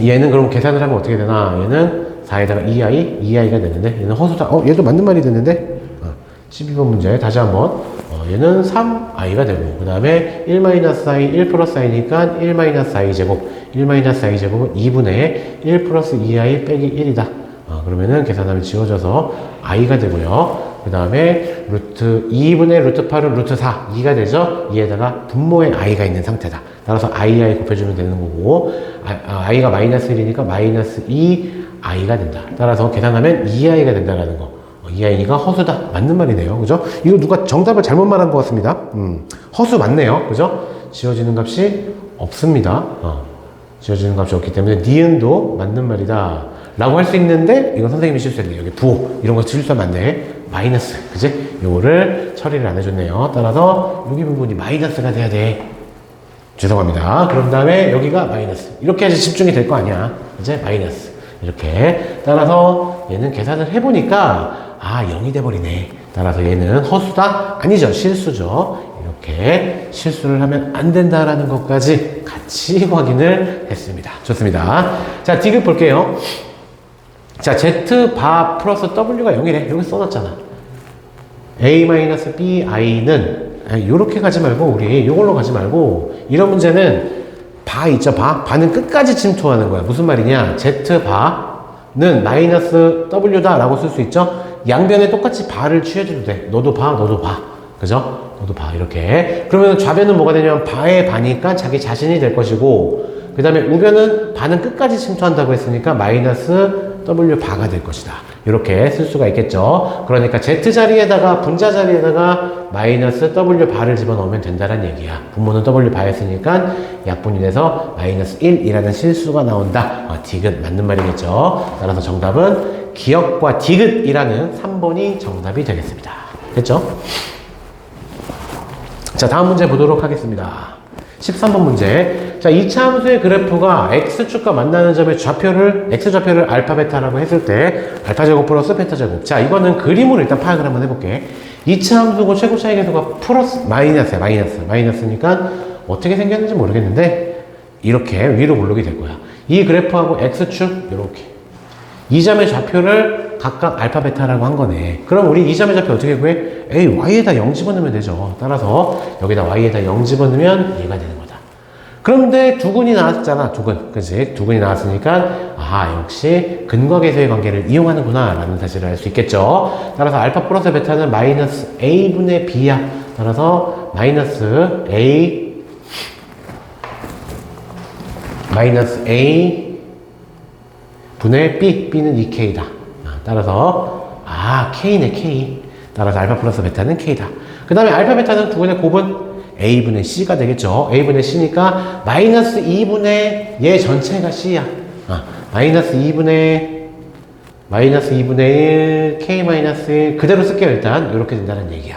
얘는 그럼 계산을 하면 어떻게 되나? 얘는 4에다가 2i가 되는데 얘는 허수다. 얘도 맞는 말이 되는데 12번 문제 다시 한번 얘는 3i가 되고 그 다음에 1-i, 1 플러스 i니까 1-i 제곱 1-i 제곱은 2분의 1 플러스 2i 빼기 1이다. 그러면은 계산하면 지워져서 i가 되고요. 그 다음에 루트 2분의 루트 8은 루트 4, 2가 되죠. 2에다가 분모에 i가 있는 상태다. 따라서 i 곱해주면 되는 거고 i가 마이너스 1이니까 마이너스 2i가 된다. 따라서 계산하면 2i가 된다라는 거. 2i가 허수다. 맞는 말이네요. 그죠? 이거 누가 정답을 잘못 말한 것 같습니다. 허수 맞네요. 그죠? 지워지는 값이 없습니다. 지워지는 값이 없기 때문에 니은도 맞는 말이다. 라고 할 수 있는데 이건 선생님이 실수했네. 여기 부호 이런 거 실수하면 안 돼. 마이너스. 그지? 요거를 처리를 안 해줬네요. 따라서 여기 부분이 마이너스가 돼야 돼. 죄송합니다. 그런 다음에 여기가 마이너스. 이렇게 해야지 집중이 될 거 아니야. 이제 마이너스. 이렇게. 따라서 얘는 계산을 해보니까 0이 돼버리네. 따라서 얘는 허수다? 아니죠. 실수죠. 이렇게 실수를 하면 안 된다라는 것까지 같이 확인을 했습니다. 좋습니다. 자, 디귿 볼게요. 자, Z 바 플러스 W가 0이래. 여기 써놨잖아. A-BI는 요렇게 가지 말고 우리 요걸로 가지 말고 이런 문제는 바 있죠. 바는 끝까지 침투하는 거야. 무슨 말이냐? Z 바는 마이너스 W다 라고 쓸 수 있죠. 양변에 똑같이 바를 취해줘도 돼. 너도 바. 그죠? 너도 바. 이렇게. 그러면 좌변은 뭐가 되냐면 바의 바니까 자기 자신이 될 것이고 그 다음에 우변은 바는 끝까지 침투한다고 했으니까 마이너스 W 바가 될 것이다. 이렇게 쓸 수가 있겠죠. 그러니까 Z 자리에다가 분자 자리에다가 마이너스 W 바를 집어넣으면 된다는 얘기야. 분모는 W 바였으니까 약분이 돼서 마이너스 1이라는 실수가 나온다. 디귿 맞는 말이겠죠. 따라서 정답은 기역과 디귿이라는 3번이 정답이 되겠습니다. 됐죠? 자, 다음 문제 보도록 하겠습니다. 13번 문제. 자, 이차 함수의 그래프가 x축과 만나는 점의 x좌표를 알파 베타라고 했을 때 알파 제곱 플러스 베타 제곱. 자, 이거는 그림으로 일단 파악을 한번 해볼게. 이차 함수고 최고 차이 계수가 플러스, 마이너스야, 마이너스니까 어떻게 생겼는지 모르겠는데, 이렇게 위로 오르게 될 거야. 이 그래프하고 X축, 이렇게. 이 점의 좌표를 각각 알파, 베타라고 한 거네. 그럼 우리 이 점의 좌표 어떻게 구해? 에이, Y에다 0 집어넣으면 되죠. 따라서 여기다 Y에다 0 집어넣으면 얘가 되는 거다. 그런데 두근이 나왔잖아, 두근. 그치? 두근이 나왔으니까, 아, 역시 근과계수의 관계를 이용하는구나, 라는 사실을 알 수 있겠죠. 따라서 알파 플러스 베타는 마이너스 A분의 B야. 따라서 마이너스 A 분의 B, B는 2K다. 따라서, K네, K. 따라서 알파 플러스 베타는 K다. 그 다음에 알파 베타는 두근의 곱은 A분의 C가 되겠죠. A분의 C니까 마이너스 2분의 얘 전체가 C야. 마이너스 2분의 1 K 마이너스 1 그대로 쓸게요. 일단 이렇게 된다는 얘기야.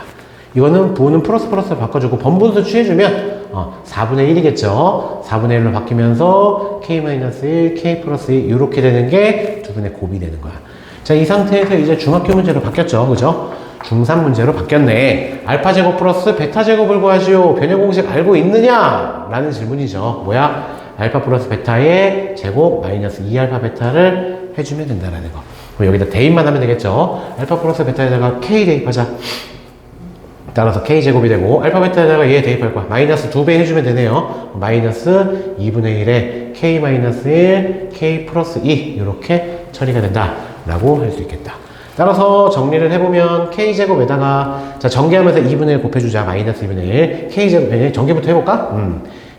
이거는 부호는 플러스 플러스로 바꿔주고 번분수 취해주면 4분의 1이겠죠. 4분의 1로 바뀌면서 K 마이너스 1 K 플러스 1 이렇게 되는 게 두분의 곱이 되는 거야. 자, 이 상태에서 이제 중학교 문제로 바뀌었죠. 그죠? 중3 문제로 바뀌었네. 알파 제곱 플러스 베타 제곱을 구하시오. 변형 공식 알고 있느냐? 라는 질문이죠. 뭐야? 알파 플러스 베타의 제곱 마이너스 2알파 베타를 해주면 된다라는 거. 그럼 여기다 대입만 하면 되겠죠. 알파 플러스 베타에다가 K 대입하자. 따라서 K 제곱이 되고 알파 베타에다가 얘 대입할 거야. 마이너스 2배 해주면 되네요. 마이너스 2분의 1에 K 마이너스 1 K 플러스 2 이렇게 처리가 된다 라고 할 수 있겠다. 따라서 정리를 해보면 K제곱에다가 자 전개하면서 2분의 1 곱해주자. 마이너스 2분의 1 K제곱 전개부터 해볼까?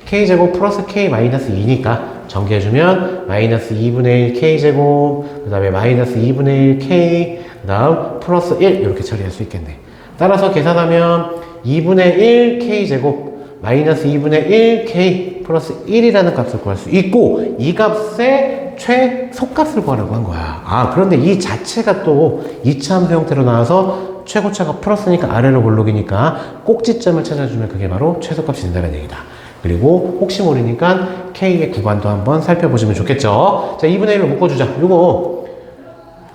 K제곱 플러스 K 마이너스 2니까 전개해주면 마이너스 2분의 1 K제곱 그 다음에 마이너스 2분의 1 K 그 다음 플러스 1 이렇게 처리할 수 있겠네. 따라서 계산하면 2분의 1 K제곱 마이너스 2분의 1 K 플러스 1이라는 값을 구할 수 있고 이 값의 최소값을 구하라고 한 거야. 그런데 이 자체가 또 2차 함수 형태로 나와서 최고차가 플러스니까 아래로 볼록이니까 꼭지점을 찾아주면 그게 바로 최소값이 된다는 얘기다. 그리고 혹시 모르니까 K의 구간도 한번 살펴보시면 좋겠죠. 자, 2분의 1로 묶어주자. 이거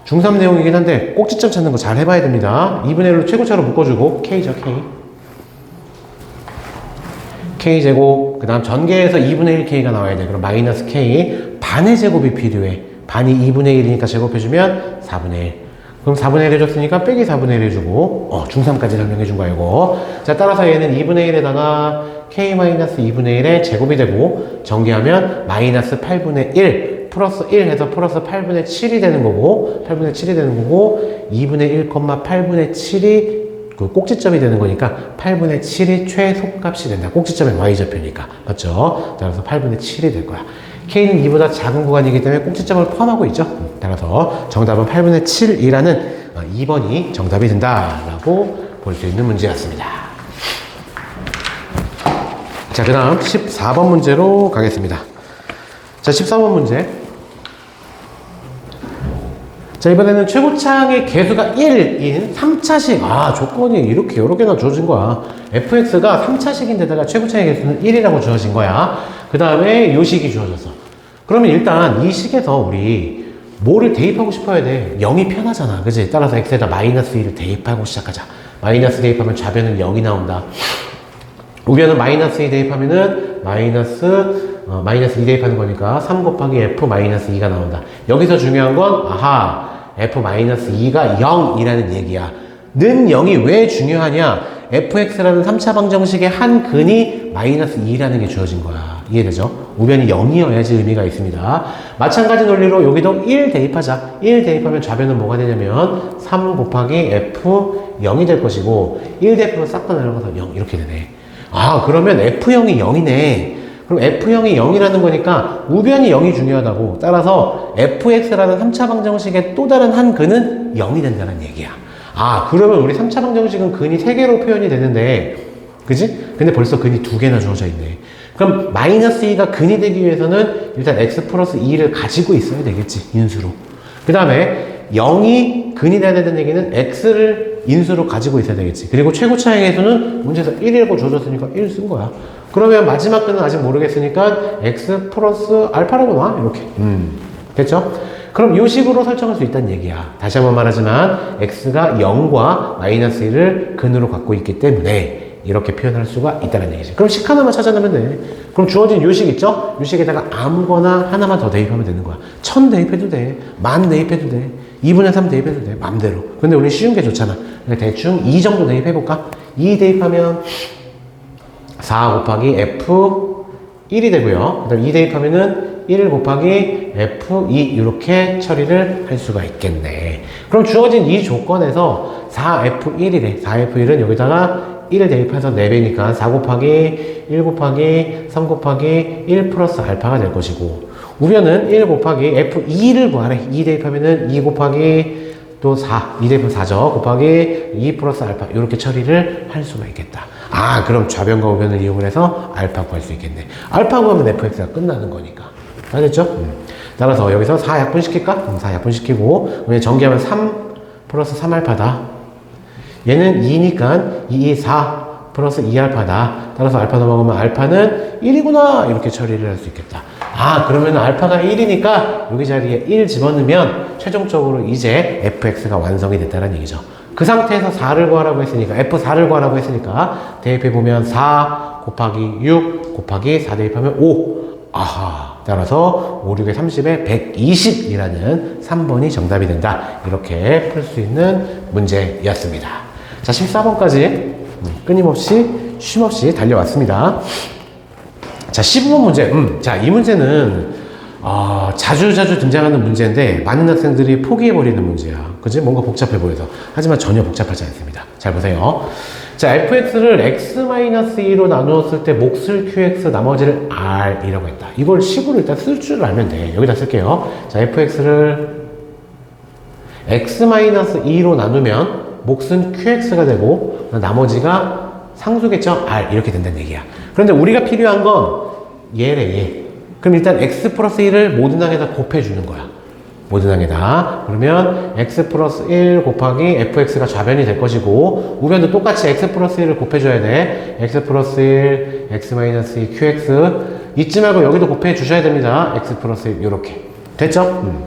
중3 내용이긴 한데 꼭지점 찾는 거 잘 해봐야 됩니다. 2분의 1로 최고차로 묶어주고 K죠, K. K제곱, 그 다음 전개해서 2분의 1K가 나와야 돼. 그럼 마이너스 K, 반의 제곱이 필요해. 반이 2분의 1이니까 제곱해주면 4분의 1. 그럼 4분의 1 해줬으니까 빼기 4분의 1 해주고, 중3까지 설명해준 거야, 이거. 자, 따라서 얘는 2분의 1에다가 K-2분의 1의 제곱이 되고, 전개하면 마이너스 8분의 1, 플러스 1 해서 플러스 8분의 7이 되는 거고, 8분의 7이 되는 거고, 2분의 1, 8분의 7이 그 꼭지점이 되는 거니까 8분의 7이 최소값이 된다. 꼭지점의 Y좌표니까. 맞죠? 따라서 8분의 7이 될 거야. K는 2보다 작은 구간이기 때문에 꼭지점을 포함하고 있죠. 따라서 정답은 8분의 7이라는 2번이 정답이 된다라고 볼 수 있는 문제였습니다. 자, 그 다음 14번 문제로 가겠습니다. 자, 14번 문제. 자, 이번에는 최고차의 개수가 1인 3차식. 조건이 이렇게 여러 개나 주어진 거야. fx가 3차식인데다가 최고차의 개수는 1이라고 주어진 거야. 그 다음에 요 식이 주어졌어. 그러면 일단 이 식에서 우리 뭐를 대입하고 싶어야 돼? 0이 편하잖아. 그치? 따라서 x에다 마이너스 2를 대입하고 시작하자. 마이너스 대입하면 좌변은 0이 나온다. 우변은 마이너스 2 대입하면은 마이너스 2 대입하는 거니까 3 곱하기 f 마이너스 2가 나온다. 여기서 중요한 건 f-2가 0이라는 얘기야. 는 0이 왜 중요하냐? fx라는 3차 방정식의 한 근이 마이너스 2라는 게 주어진 거야. 이해되죠? 우변이 0이어야지 의미가 있습니다. 마찬가지 논리로 여기도 1 대입하자. 1 대입하면 좌변은 뭐가 되냐면 3 곱하기 f 0이 될 것이고 1 대입하면 싹 다 내려가서 0 이렇게 되네. 그러면 f0이 0이네. 그럼 f0이 0이라는 거니까 우변이 0이 중요하다고. 따라서 fx라는 3차 방정식의 또 다른 한 근은 0이 된다는 얘기야. 그러면 우리 3차 방정식은 근이 3개로 표현이 되는데, 그지? 근데 벌써 근이 2개나 주어져 있네. 그럼 마이너스 2가 근이 되기 위해서는 일단 x 플러스 2를 가지고 있어야 되겠지, 인수로. 그 다음에 0이 근이 돼야 되는 얘기는 x를 인수로 가지고 있어야 되겠지. 그리고 최고차의 개수는 문제에서 1이라고 줘줬으니까 1 쓴 거야. 그러면 마지막 근은 아직 모르겠으니까 x 플러스 알파라고 놔. 이렇게. 됐죠? 그럼 이 식으로 설정할 수 있다는 얘기야. 다시 한번 말하지만 x가 0과 마이너스 1을 근으로 갖고 있기 때문에 이렇게 표현할 수가 있다는 얘기지. 그럼 식 하나만 찾아내면 돼. 그럼 주어진 요 식 있죠? 요 식에다가 아무거나 하나만 더 대입하면 되는 거야. 1000 대입해도 돼. 10,000 대입해도 돼. 2분의 3 대입해도 돼. 맘대로. 근데 우리 쉬운 게 좋잖아. 그러니까 대충 2 정도 대입해볼까? 2 대입하면 4 곱하기 F1이 되고요. 그 다음 2 대입하면은 1 곱하기 F2 이렇게 처리를 할 수가 있겠네. 그럼 주어진 이 조건에서 4F1이래. 4F1은 여기다가 1을 대입해서 4배니까 4 곱하기 1 곱하기 3 곱하기 1 플러스 알파가 될 것이고, 우변은 1 곱하기 F2를 구하래. 2 대입하면은 2 곱하기 또 4, 2 대입하면 4죠. 곱하기 2 플러스 알파 이렇게 처리를 할 수가 있겠다. 아, 그럼 좌변과 우변을 이용을 해서 알파 구할 수 있겠네. 알파 구하면 fx가 끝나는 거니까. 알겠죠? 따라서 여기서 4 약분시킬까? 그럼 4 약분시키고, 그냥 전개하면 3 플러스 3알파다. 얘는 2니까 2, 4 플러스 2알파다. 따라서 알파 넘어가면 알파는 1이구나. 이렇게 처리를 할 수 있겠다. 아, 그러면 알파가 1이니까 여기 자리에 1 집어넣으면 최종적으로 이제 fx가 완성이 됐다는 얘기죠. 그 상태에서 4를 구하라고 했으니까, f4를 구하라고 했으니까 대입해보면 4 곱하기 6 곱하기 4 대입하면 5. 아하. 따라서 5, 6에 30에 120이라는 3번이 정답이 된다. 이렇게 풀 수 있는 문제였습니다. 자, 14번까지 끊임없이 쉼없이 달려왔습니다. 자, 15번 문제. 자, 이 문제는 자주 등장하는 문제인데 많은 학생들이 포기해버리는 문제야. 그지? 뭔가 복잡해 보여서. 하지만 전혀 복잡하지 않습니다. 잘 보세요. 자, fx를 x-2로 나누었을 때 몫을 qx, 나머지를 r이라고 했다. 이걸 식으로 일단 쓸 줄 알면 돼. 여기다 쓸게요. 자, fx를 x-2로 나누면 몫은 qx가 되고 나머지가 상수겠죠? r 이렇게 된다는 얘기야. 그런데 우리가 필요한 건 얘래, 얘. 그럼 일단 x 플러스 1을 모든 항에다 곱해주는 거야. 모든 항에다. 그러면 x 플러스 1 곱하기 fx가 좌변이 될 것이고, 우변도 똑같이 x 플러스 1을 곱해줘야 돼. x 플러스 1, x 마이너스 2 qx. 잊지 말고 여기도 곱해주셔야 됩니다. x 플러스 1 이렇게. 됐죠?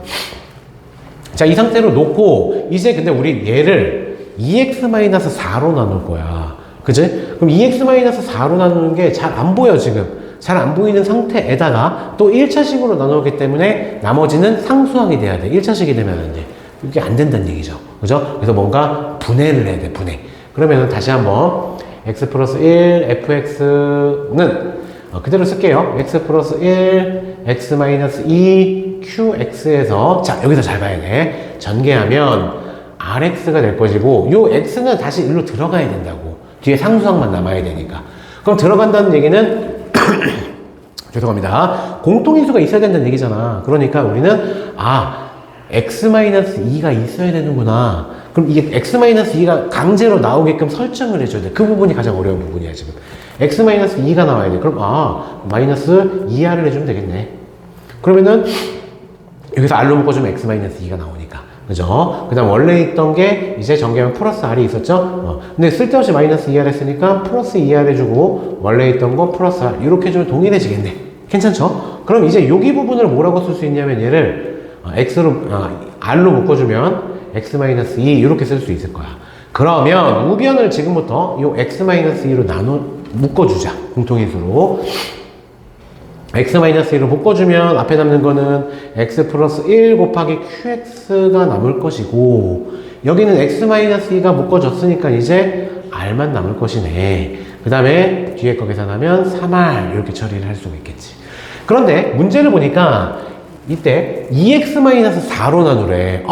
자, 이 상태로 놓고 이제 근데 우리 얘를 2x-4로 나눌 거야. 그지? 그럼 2x-4로 나누는 게 잘 안 보여, 지금. 잘 안 보이는 상태에다가 또 1차식으로 나누기 때문에 나머지는 상수항이 돼야 돼. 1차식이 되면 안 돼. 이게 안 된다는 얘기죠. 그죠? 그래서 뭔가 분해를 해야 돼, 분해. 그러면 다시 한번 x 플러스 1, fx는 그대로 쓸게요. x 플러스 1, x 마이너스 2, qx에서 자, 여기서 잘 봐야 돼. 전개하면 rx가 될 것이고, 요 x는 다시 일로 들어가야 된다고. 뒤에 상수항만 남아야 되니까. 그럼 들어간다는 얘기는 죄송합니다. 공통인수가 있어야 된다는 얘기잖아. 그러니까 우리는 x-2가 있어야 되는구나. 그럼 이게 x-2가 강제로 나오게끔 설정을 해줘야 돼. 그 부분이 가장 어려운 부분이야, 지금. x-2가 나와야 돼. 그럼 마이너스 2r을 해주면 되겠네. 그러면은 여기서 r로 묶어주면 x-2가 나오니까. 그죠? 그 다음 원래 있던 게 이제 전개하면 플러스 r이 있었죠? 근데 쓸데없이 마이너스 2r 했으니까 플러스 2r 해주고 원래 있던 거 플러스 r 이렇게 해주면 동일해지겠네. 괜찮죠? 그럼 이제 여기 부분을 뭐라고 쓸 수 있냐면 얘를 r로 묶어주면 x-2 이렇게 쓸 수 있을 거야. 그러면 우변을 지금부터 이 x-2로 묶어주자. 공통인수로. x-1로 묶어주면 앞에 남는 거는 x 플러스 1 곱하기 qx가 남을 것이고, 여기는 x-2가 묶어졌으니까 이제 r만 남을 것이네. 그 다음에 뒤에 거 계산하면 3r 이렇게 처리를 할 수가 있겠지. 그런데 문제를 보니까 이때 2x-4로 나누래.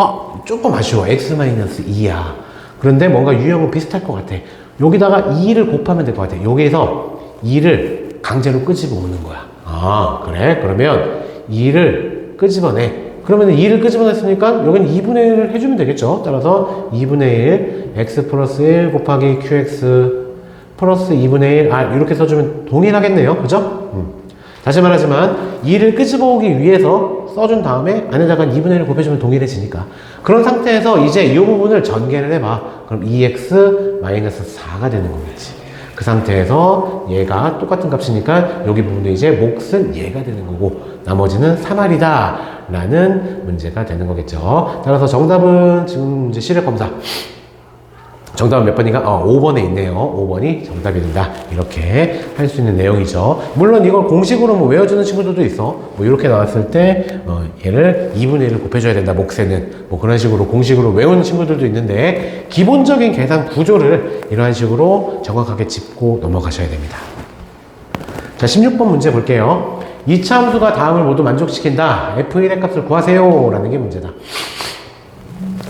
조금 아쉬워. x-2야. 그런데 뭔가 유형은 비슷할 것 같아. 여기다가 2를 곱하면 될 것 같아. 여기에서 2를 강제로 끄집어 오는 거야. 그래? 그러면 2를 끄집어내. 그러면 2를 끄집어냈으니까 여기는 2분의 1을 해주면 되겠죠? 따라서 2분의 1 x 플러스 1 곱하기 qx 플러스 2분의 1 r 이렇게 써주면 동일하겠네요. 그죠? 다시 말하지만 2를 끄집어오기 위해서 써준 다음에 안에다가 2분의 1을 곱해주면 동일해지니까. 그런 상태에서 이제 이 부분을 전개를 해봐. 그럼 2x-4가 되는 거겠지. 그 상태에서 얘가 똑같은 값이니까 여기 부분도 이제 몫은 얘가 되는 거고 나머지는 3R이다 라는 문제가 되는 거겠죠. 따라서 정답은 지금 이제 시력 검사 정답은 몇 번인가? 5번에 있네요. 5번이 정답이 된다. 이렇게 할 수 있는 내용이죠. 물론 이걸 공식으로 뭐 외워주는 친구들도 있어. 뭐 이렇게 나왔을 때 얘를 2분의 1을 곱해줘야 된다. 몫에는 뭐 그런 식으로 공식으로 외우는 친구들도 있는데 기본적인 계산 구조를 이러한 식으로 정확하게 짚고 넘어가셔야 됩니다. 자, 16번 문제 볼게요. 2차 함수가 다음을 모두 만족시킨다. f1의 값을 구하세요. 라는 게 문제다.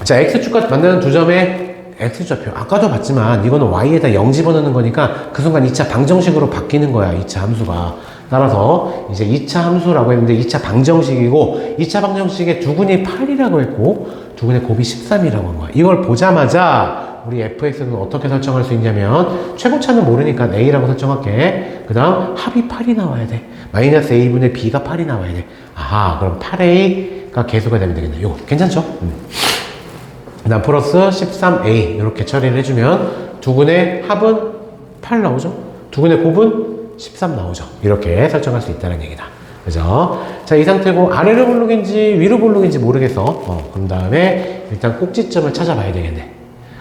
자, x축과 만나는 두 점의 x좌표. 아까도 봤지만 이거는 y에다 0 집어넣는 거니까 그 순간 2차 방정식으로 바뀌는 거야. 2차 함수가. 따라서 이제 2차 함수라고 했는데 2차 방정식이고 2차 방정식의 두근이 8이라고 했고 두근의 곱이 13이라고 한 거야. 이걸 보자마자 우리 fx는 어떻게 설정할 수 있냐면 최고차는 모르니까 a라고 설정할게. 그 다음 합이 8이 나와야 돼. 마이너스 a분의 b가 8이 나와야 돼. 아하, 그럼 8a가 계수가 되면 되겠네. 요거 괜찮죠? 그 다음 플러스 13a 이렇게 처리를 해주면 두근의 합은 8 나오죠? 두근의 곱은 13 나오죠? 이렇게 설정할 수 있다는 얘기다. 그죠? 자, 이 상태고 아래로 볼록인지 위로 볼록인지 모르겠어. 그런 다음에 일단 꼭지점을 찾아봐야 되겠네.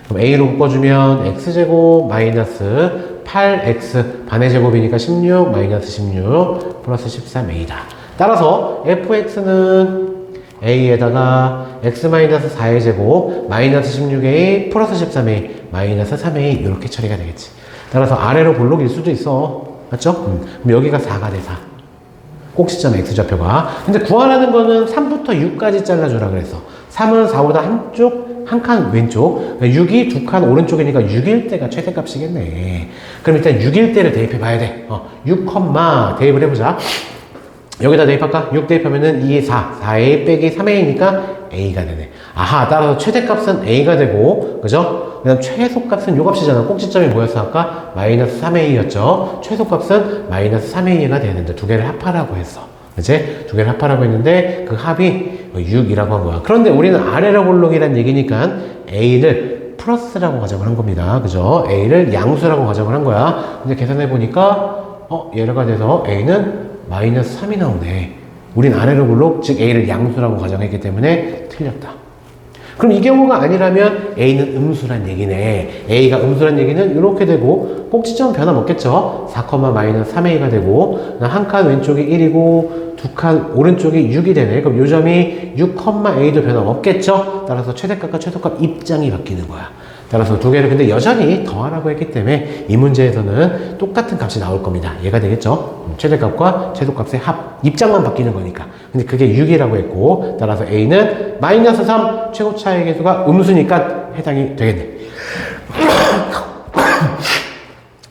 그럼 a로 묶어주면 x제곱 마이너스 8x 반의 제곱이니까 16 마이너스 16 플러스 13a다. 따라서 fx는 a에다가 x-4의 제곱 마이너스 16a 플러스 13a 마이너스 3a 이렇게 처리가 되겠지. 따라서 아래로 볼록일 수도 있어. 맞죠? 그럼 여기가 4가 돼. 4 꼭지점 x좌표가. 근데 구하라는 거는 3부터 6까지 잘라주라 그랬어. 3은 4보다 한쪽 한 칸 왼쪽 6이 두 칸 오른쪽이니까 6일 때가 최대값이겠네. 그럼 일단 6일 때를 대입해 봐야 돼. 6, 대입을 해보자. 여기다 대입할까? 6 대입하면은 2, 4, 4a 빼기 3a니까 a가 되네. 아하, 따라서 최대값은 a가 되고, 그죠? 그 다음 최소값은 요 값이잖아. 꼭지점이 뭐였어? 아까? 마이너스 3a였죠? 최소값은 마이너스 3a가 되는데 두 개를 합하라고 했어. 그치? 두 개를 합하라고 했는데 그 합이 6이라고 한 거야. 그런데 우리는 아래로 볼록이란 얘기니까 a를 플러스라고 가정을 한 겁니다. 그죠? a를 양수라고 가정을 한 거야. 근데 계산해 보니까, 얘가 돼서 a는 마이너스 3이 나오네. 우린 아래로 볼록, 즉 a를 양수라고 가정했기 때문에 틀렸다. 그럼 이 경우가 아니라면 a는 음수란 얘기네. a가 음수란 얘기는 이렇게 되고 꼭지점 변함없겠죠. 4, 마이너스 3a가 되고 한 칸 왼쪽이 1이고 두 칸 오른쪽이 6이 되네. 그럼 요 점이 6, a도 변함없겠죠. 따라서 최대값과 최소값 입장이 바뀌는 거야. 따라서 두 개를 근데 여전히 더하라고 했기 때문에 이 문제에서는 똑같은 값이 나올 겁니다. 얘가 되겠죠. 최대값과 최소값의 합 입장만 바뀌는 거니까. 근데 그게 6이라고 했고 따라서 a는 마이너스 3 최고차의 계수가 음수니까 해당이 되겠네.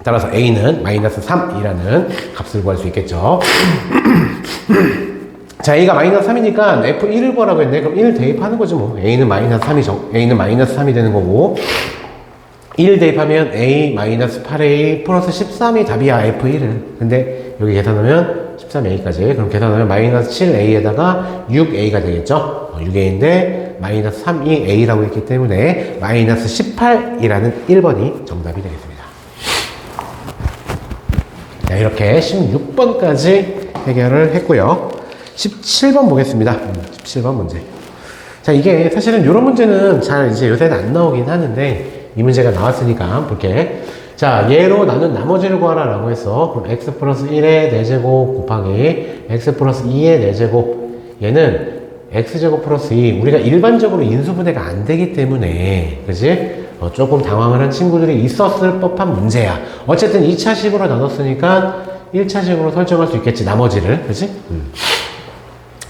따라서 a는 마이너스 3이라는 값을 구할 수 있겠죠. 자, a가 마이너스 3이니까 f1을 구하라고 했네. 그럼 1 대입하는 거지 뭐. a는 마이너스 3이죠. a는 마이너스 3이 되는 거고 1 대입하면 a 마이너스 8a 플러스 13이 답이야. f1은. 근데 여기 계산하면 13a까지. 그럼 계산하면 마이너스 7a에다가 6a가 되겠죠. 6a인데 마이너스 3이 a라고 했기 때문에 마이너스 18이라는 1번이 정답이 되겠습니다. 자, 이렇게 16번까지 해결을 했고요. 17번 보겠습니다. 17번 문제. 자, 이게 사실은 이런 문제는 잘 이제 요새는 안 나오긴 하는데 이 문제가 나왔으니까 볼게. 자, 얘로 나는 나머지를 구하라 라고 했어. 그럼 x 플러스 1의 4제곱 곱하기 x 플러스 2의 4제곱. 얘는 x제곱 플러스 2. 우리가 일반적으로 인수분해가 안 되기 때문에 그지? 조금 당황을 한 친구들이 있었을 법한 문제야. 어쨌든 2차식으로 나눴으니까 1차식으로 설정할 수 있겠지. 나머지를. 그지?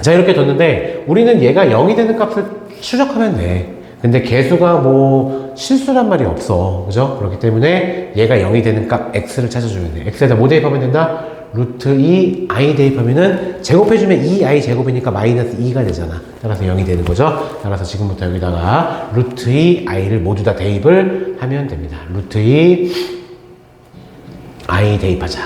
자, 이렇게 뒀는데 우리는 얘가 0이 되는 값을 추적하면 돼. 근데 개수가 뭐 실수란 말이 없어. 그죠? 그렇기 때문에 얘가 0이 되는 값 x를 찾아주면 돼. x에다 뭐 대입하면 된다? 루트 2 i 대입하면은 제곱해주면 2i 제곱이니까 마이너스 2가 되잖아. 따라서 0이 되는 거죠. 따라서 지금부터 여기다가 루트 2 i를 모두 다 대입을 하면 됩니다. 루트 2 i 대입하자.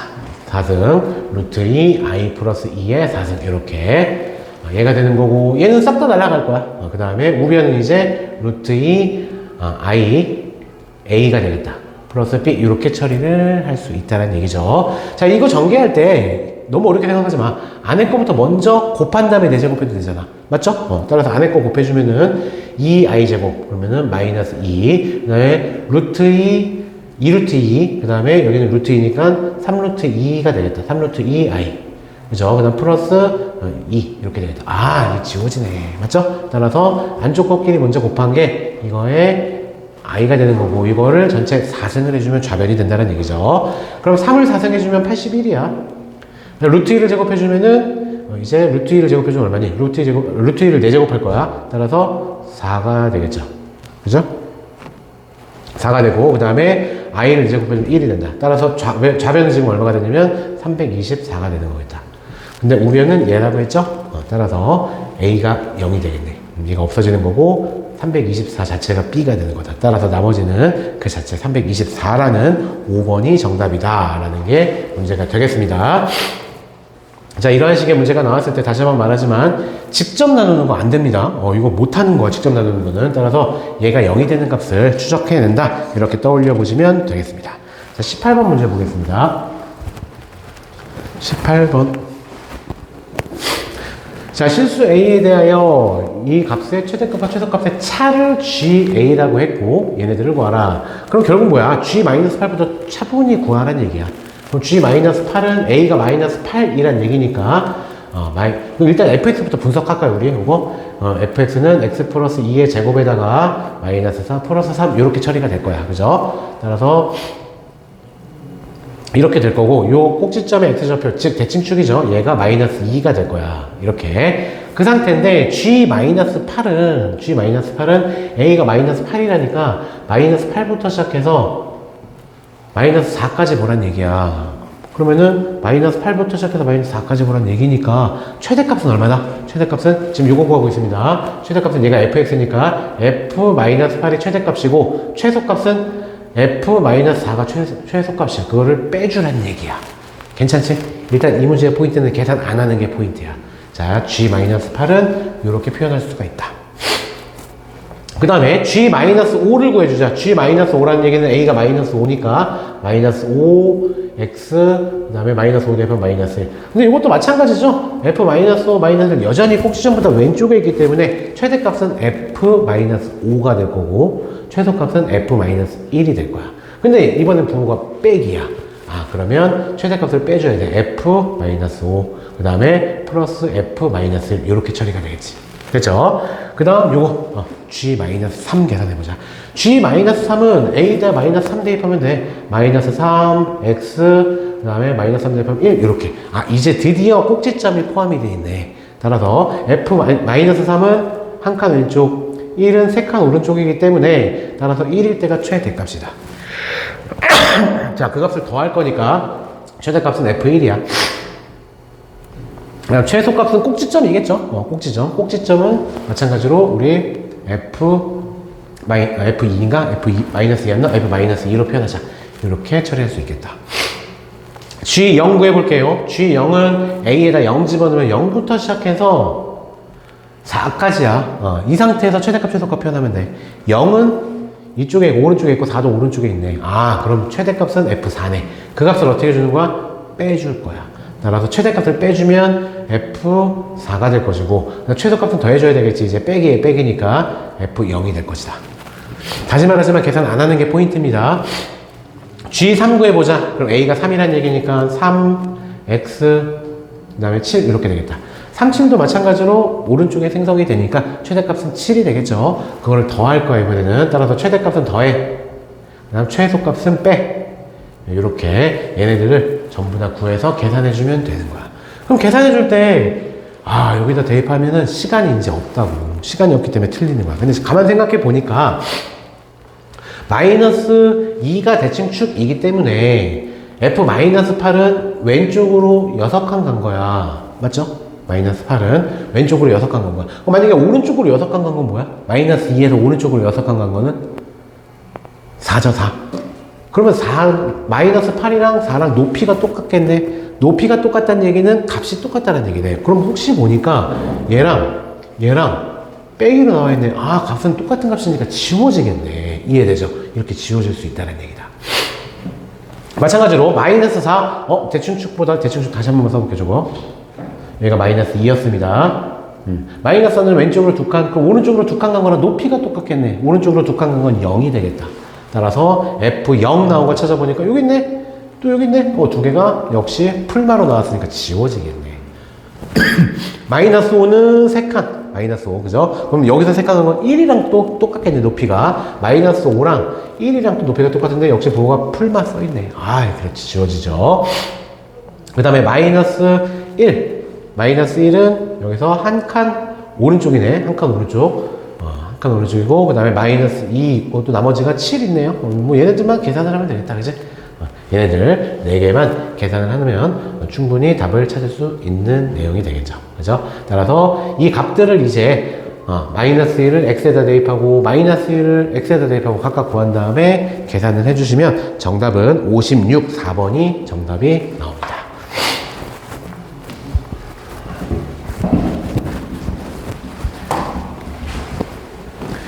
4승 루트 2 i 플러스 2의 4승 이렇게 얘가 되는 거고 얘는 싹 다 날아갈 거야. 그 다음에 우변은 이제 루트 2 i a가 되겠다. 플러스 B 이렇게 처리를 할 수 있다는 얘기죠. 자, 이거 전개할 때 너무 어렵게 생각하지 마. 안에 거부터 먼저 곱한 다음에 4제곱해도 되잖아. 맞죠? 따라서 안에 거 곱해주면은 2i제곱 그러면은 마이너스 2, 그 다음에 루트 2, 2루트 2, 그 다음에 여기는 루트 2니까 3루트 2가 되겠다. 3루트 2i. 그죠? 그 다음 플러스 2 이렇게 되겠다. 아, 이게 지워지네. 맞죠? 따라서 안쪽 것끼리 먼저 곱한 게 이거에 i가 되는 거고, 이거를 전체 4승을 해주면 좌변이 된다는 얘기죠. 그럼 3을 4승 해주면 81이야. 루트 2를 제곱해주면은, 이제 루트 2를 제곱해주면 얼마니? 루트 2를 4제곱할 거야. 따라서 4가 되겠죠. 그죠? 4가 되고, 그 다음에 i를 4제곱해주면 1이 된다. 따라서 좌변은 지금 얼마가 되냐면 324가 되는 거겠다. 근데 우변은 얘라고 했죠? 따라서 a가 0이 되겠네. 얘가 없어지는 거고, 324 자체가 B가 되는 거다. 따라서 나머지는 그 자체 324라는 5번이 정답이다라는 게 문제가 되겠습니다. 자, 이러한 식의 문제가 나왔을 때 다시 한번 말하지만 직접 나누는 거 안 됩니다. 이거 못하는 거야, 직접 나누는 거는. 따라서 얘가 0이 되는 값을 추적해낸다. 이렇게 떠올려 보시면 되겠습니다. 자, 18번 문제 보겠습니다. 18번. 자, 실수 a에 대하여 이 값의 최대값과 최소값의 차를 GA라고 했고, 얘네들을 구하라. 그럼 결국 뭐야? G-8부터 차분히 구하라는 얘기야. 그럼 G-8은 a가 마이너스 8이란 얘기니까, 그럼 일단 fx부터 분석할까요, 우리? 이거? fx는 x 플러스 2의 제곱에다가 마이너스 4 플러스 3, 이렇게 처리가 될 거야. 그죠? 따라서, 이렇게 될 거고, 요 꼭지점의 x좌표, 즉 대칭축이죠. 얘가 마이너스 2가 될 거야. 이렇게. 그 상태인데 G-8은 a가 마이너스 8이라니까 마이너스 8부터 시작해서 마이너스 4까지 보란 얘기야. 그러면은 마이너스 8부터 시작해서 마이너스 4까지 보란 얘기니까 최대값은 얼마다? 최대값은 지금 요거 구하고 있습니다. 최대값은 얘가 fx니까 f-8이 최대값이고, 최소값은 f-4가 최소값이야. 그거를 빼주란 얘기야. 괜찮지? 일단 이 문제의 포인트는 계산 안 하는 게 포인트야. 자, G-8은 이렇게 표현할 수가 있다. 그 다음에 G-5를 구해주자. G-5라는 얘기는 A가 마이너스 5니까 마이너스 5x 그 다음에 마이너스 5 대표 마이너스 1. 근데 이것도 마찬가지죠. F-5, 마이너스 1 여전히 꼭지점보다 왼쪽에 있기 때문에 최대값은 F-5가 될 거고 최소값은 F-1이 될 거야. 근데 이번엔 부호가 빼기야. 그러면 최대값을 빼줘야 돼. F-5, 그 다음에 플러스 F-1 이렇게 처리가 되겠지. 됐죠? 그 다음 요거 G-3 계산해보자. G-3은 A에다 마이너스 3 대입하면 돼. 마이너스 3, X, 그 다음에 마이너스 3 대입하면 1 이렇게. 이제 드디어 꼭지점이 포함이 되어 있네. 따라서 F-3은 한 칸 왼쪽, 1은 3칸 오른쪽이기 때문에 따라서 1일 때가 최대값이다. 자, 그 값을 더할 거니까 최대값은 F1이야. 최소값은 꼭지점이겠죠? 꼭지점. 꼭지점은 마찬가지로 우리 F2인가? F-2였나? F-2로 표현하자. 이렇게 처리할 수 있겠다. G0 구해볼게요. G0은 A에다 0 집어넣으면 0부터 시작해서 4까지야. 이 상태에서 최대값, 최소값 표현하면 돼. 0은 이쪽에 오른쪽에 있고 4도 오른쪽에 있네. 그럼 최대값은 F4네. 그 값을 어떻게 주는 거야? 빼줄 거야. 따라서 최대값을 빼주면 F4가 될 것이고, 최소값은 더해줘야 되겠지. 이제 빼기에 빼기니까 F0이 될 것이다. 다시 말하지만 계산 안 하는 게 포인트입니다. G3 구해보자. 그럼 A가 3이란 얘기니까 3x 그 다음에 7 이렇게 되겠다. 37도 마찬가지로 오른쪽에 생성이 되니까 최대값은 7이 되겠죠. 그거를 더할 거야, 이번에는. 따라서 최대값은 더해. 그 다음 최소값은 빼. 이렇게 얘네들을 전부 다 구해서 계산해주면 되는 거야. 그럼 계산해줄 때, 여기다 대입하면은 시간이 이제 없다고. 시간이 없기 때문에 틀리는 거야. 근데 가만 생각해 보니까, 마이너스 2가 대칭축이기 때문에 F-8은 왼쪽으로 6칸 간 거야. 맞죠? 마이너스 8은 왼쪽으로 6칸 간 거야. 만약에 오른쪽으로 6칸 간 건 뭐야? 마이너스 2에서 오른쪽으로 6칸 간 거는 4죠, 4. 그러면 마이너스 8이랑 4랑 높이가 똑같겠네. 높이가 똑같다는 얘기는 값이 똑같다는 얘기네. 그럼 혹시 보니까 얘랑 빼기로 나와 있네. 값은 똑같은 값이니까 지워지겠네. 이해되죠? 이렇게 지워질 수 있다는 얘기다. 마찬가지로 마이너스 4, 대칭축보다 대칭축 다시 한 번만 써볼게요, 저거. 여기가 마이너스 2였습니다. 마이너스 4는 왼쪽으로 두 칸, 그럼 오른쪽으로 두 칸 간 거랑 높이가 똑같겠네. 오른쪽으로 두 칸 간 건 0이 되겠다. 따라서 F0 나온 거 찾아보니까 여기 있네? 또 여기 있네? 두 개가 역시 풀마로 나왔으니까 지워지겠네. 마이너스 5는 3칸. 마이너스 5, 그죠? 그럼 여기서 색깔은 건 1이랑 또 똑같겠네, 높이가. 마이너스 5랑 1이랑 또 높이가 똑같은데, 역시 부호가 풀만 써있네. 그렇지, 지워지죠. 그 다음에 마이너스 1. 마이너스 1은 여기서 한 칸 오른쪽이네. 한 칸 오른쪽. 한 칸 오른쪽이고, 그 다음에 마이너스 2 있고, 또 나머지가 7 있네요. 뭐 얘네들만 계산을 하면 되겠다, 그지? 얘네들 4개만 계산을 하면 충분히 답을 찾을 수 있는 내용이 되겠죠. 그죠? 따라서 이 값들을 이제 마이너스 1을 x에다 대입하고 마이너스 1을 x에다 대입하고 각각 구한 다음에 계산을 해주시면 정답은 56, 4번이 정답이 나옵니다.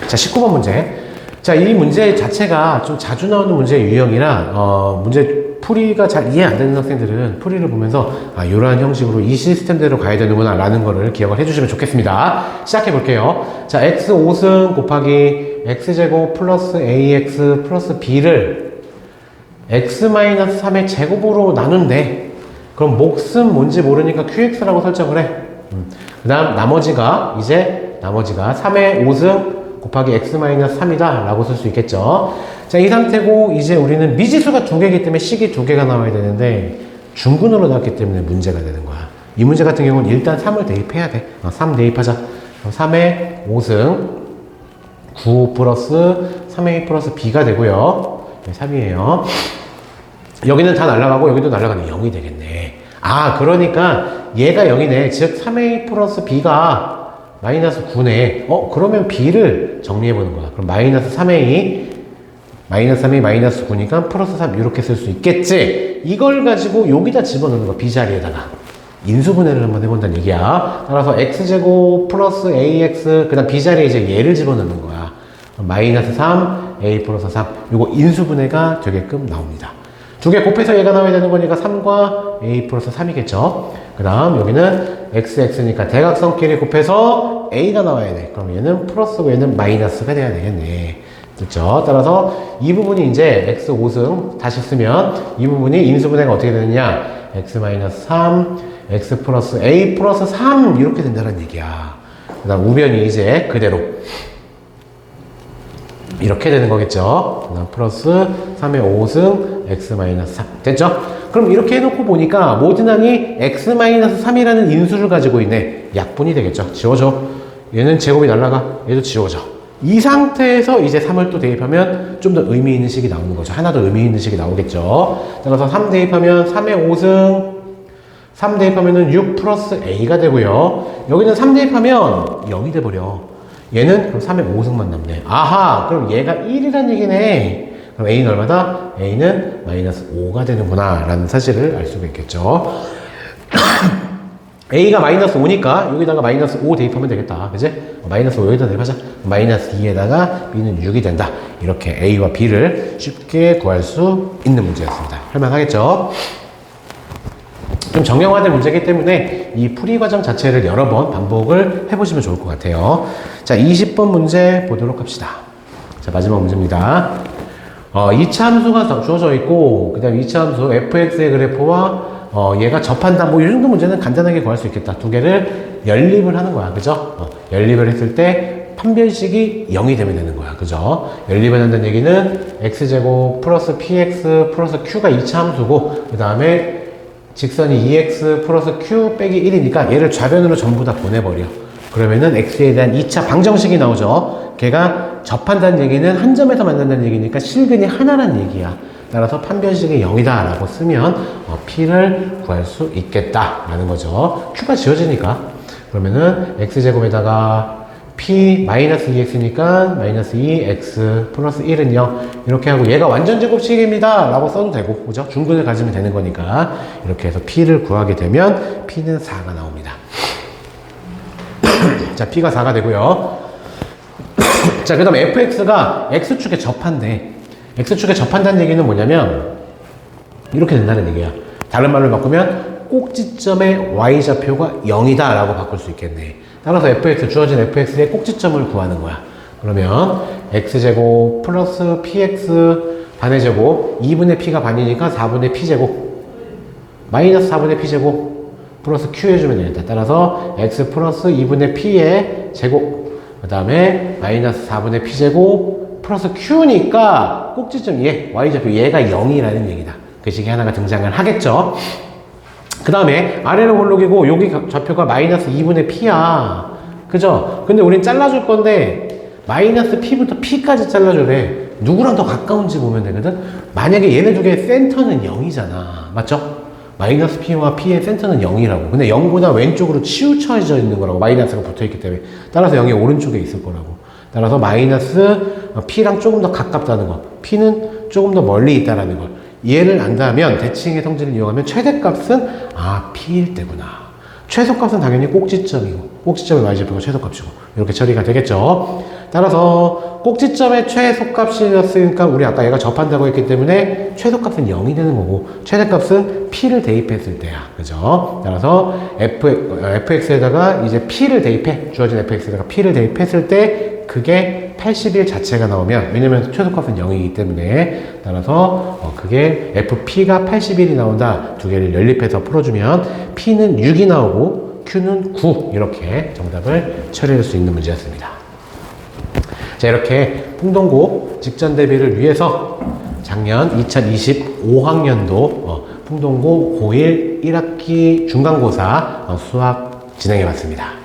자, 19번 문제. 자, 이 문제 자체가 좀 자주 나오는 문제의 유형이라, 문제 풀이가 잘 이해 안 되는 학생들은 풀이를 보면서, 이러한 형식으로 이 시스템대로 가야 되는구나, 라는 거를 기억을 해주시면 좋겠습니다. 시작해 볼게요. 자, x 5승 곱하기 x제곱 플러스 ax 플러스 b를 x-3의 제곱으로 나눈대. 그럼 몫은 뭔지 모르니까 qx라고 설정을 해. 그 다음, 나머지가 3의 5승 곱하기 x-3이다 라고 쓸 수 있겠죠. 자, 이 상태고 이제 우리는 미지수가 2개이기 때문에 식이 2개가 나와야 되는데 중근으로 나왔기 때문에 문제가 되는 거야. 이 문제 같은 경우는 일단 3을 대입해야 돼. 3 대입하자. 그럼 3의 5승 9 플러스 3a 플러스 b가 되고요. 3이에요. 여기는 다 날아가고 여기도 날아가는 0이 되겠네. 그러니까 얘가 0이네. 즉 3a 플러스 b가 마이너스 9네. 그러면 b를 정리해보는 거야. 그럼 마이너스 3a, 마이너스 3a, 마이너스 9니까 플러스 3 이렇게 쓸 수 있겠지? 이걸 가지고 여기다 집어넣는 거야. b자리에다가. 인수분해를 한번 해본다는 얘기야. 따라서 x제곱 플러스 ax, 그 다음 b자리에 이제 얘를 집어넣는 거야. 마이너스 3, a 플러스 3. 요거 인수분해가 되게끔 나옵니다. 두 개 곱해서 얘가 나와야 되는 거니까 3과 a 플러스 3이겠죠. 그 다음 여기는 x니까 대각선끼리 곱해서 a가 나와야 돼. 그럼 얘는 플러스고 얘는 마이너스가 돼야 되겠네. 됐죠? 따라서 이 부분이 이제 x 5승 다시 쓰면 이 부분이 인수분해가 어떻게 되느냐. x-3, x 플러스 a 플러스 3 이렇게 된다는 얘기야. 그 다음 우변이 이제 그대로 이렇게 되는 거겠죠. 그 다음 플러스 3의 5승 x-3 됐죠? 그럼 이렇게 해놓고 보니까 모든 항이 x-3이라는 인수를 가지고 있네. 약분이 되겠죠. 지워져. 얘는 제곱이 날라가. 얘도 지워져. 이 상태에서 이제 3을 또 대입하면 좀 더 의미 있는 식이 나오는 거죠. 하나 더 의미 있는 식이 나오겠죠. 따라서 3 대입하면 3의 5승 3 대입하면은 6 플러스 a가 되고요. 여기는 3 대입하면 0이 돼버려. 얘는 그럼 3의 5승만 남네. 그럼 얘가 1이란 얘기네. 그럼 a는 얼마다? a는 마이너스 5가 되는구나 라는 사실을 알 수가 있겠죠. a가 마이너스 5니까 여기다가 마이너스 5 대입하면 되겠다. 그지? 마이너스 5 여기다 대입하자. 마이너스 2에다가 b는 6이 된다. 이렇게 a와 b를 쉽게 구할 수 있는 문제였습니다. 할만하겠죠? 좀 정형화된 문제이기 때문에 이 풀이 과정 자체를 여러 번 반복을 해보시면 좋을 것 같아요. 자, 20번 문제 보도록 합시다. 자, 마지막 문제입니다. 2차 함수가 주어져 있고, 그 다음 2차 함수 fx의 그래프와 얘가 접한다. 뭐 이 정도 문제는 간단하게 구할 수 있겠다. 두 개를 연립을 하는 거야. 그죠? 연립을 했을 때 판별식이 0이 되면 되는 거야. 그죠? 연립을 한다는 얘기는 x제곱 플러스 px 플러스 q가 2차 함수고, 그 다음에 직선이 2x 플러스 q 빼기 1이니까 얘를 좌변으로 전부 다 보내버려. 그러면은 x에 대한 2차 방정식이 나오죠. 걔가 접한다는 얘기는 한 점에서 만난다는 얘기니까 실근이 하나란 얘기야. 따라서 판별식이 0이다 라고 쓰면 p를 구할 수 있겠다 라는 거죠. q가 지워지니까. 그러면은 x제곱에다가 p 마이너스 2x니까 마이너스 2x 플러스 1은 0 이렇게 하고 얘가 완전 제곱식입니다 라고 써도 되고, 그죠? 중근을 가지면 되는 거니까 이렇게 해서 p를 구하게 되면 p는 4가 나옵니다. 자, p가 4가 되고요. 자, 그 다음 fx가 x축에 접한대. x축에 접한다는 얘기는 뭐냐면 이렇게 된다는 얘기야. 다른 말로 바꾸면 꼭지점의 y좌표가 0이다 라고 바꿀 수 있겠네. 따라서 fx, 주어진 fx의 꼭지점을 구하는 거야. 그러면 x제곱 플러스 px 반의 제곱 2분의 p가 반이니까 4분의 p제곱 마이너스 4분의 p제곱 플러스 q 해주면 되겠다. 따라서 x 플러스 2분의 p의 제곱 그 다음에 마이너스 4분의 p제곱 플러스 q니까 꼭지점 얘 y좌표 얘가 0이라는 얘기다. 그 식이 하나가 등장을 하겠죠. 그 다음에 아래로 볼록이고 여기 좌표가 마이너스 2분의 p야. 그죠? 근데 우린 잘라줄 건데 마이너스 p부터 p까지 잘라줘야 돼. 누구랑 더 가까운지 보면 되거든. 만약에 얘네 두 개의 센터는 0이잖아. 맞죠? 마이너스 p와 p의 센터는 0이라고. 근데 0보다 왼쪽으로 치우쳐져 있는 거라고. 마이너스가 붙어있기 때문에. 따라서 0이 오른쪽에 있을 거라고. 따라서 마이너스 p랑 조금 더 가깝다는 거. p는 조금 더 멀리 있다라는 걸. 얘를 안다면 대칭의 성질을 이용하면 최대값은 p일 때구나. 최소값은 당연히 꼭지점이고 꼭지점의 y좌표가 최소값이고 이렇게 처리가 되겠죠. 따라서 꼭지점의 최소값이었으니까 우리 아까 얘가 접한다고 했기 때문에 최소값은 0이 되는 거고 최대값은 p를 대입했을 때야. 그죠? 따라서 fx에다가 이제 p를 대입해. 주어진 fx에다가 p를 대입했을 때 그게 81 자체가 나오면 왜냐면 최소값은 0이기 때문에 따라서 그게 fp가 81이 나온다. 두 개를 연립해서 풀어주면 p는 6이 나오고 q는 9 이렇게 정답을 처리할 수 있는 문제였습니다. 자, 이렇게 풍동고 직전 대비를 위해서 작년 2025학년도 풍동고 고1 1학기 중간고사 수학 진행해 봤습니다.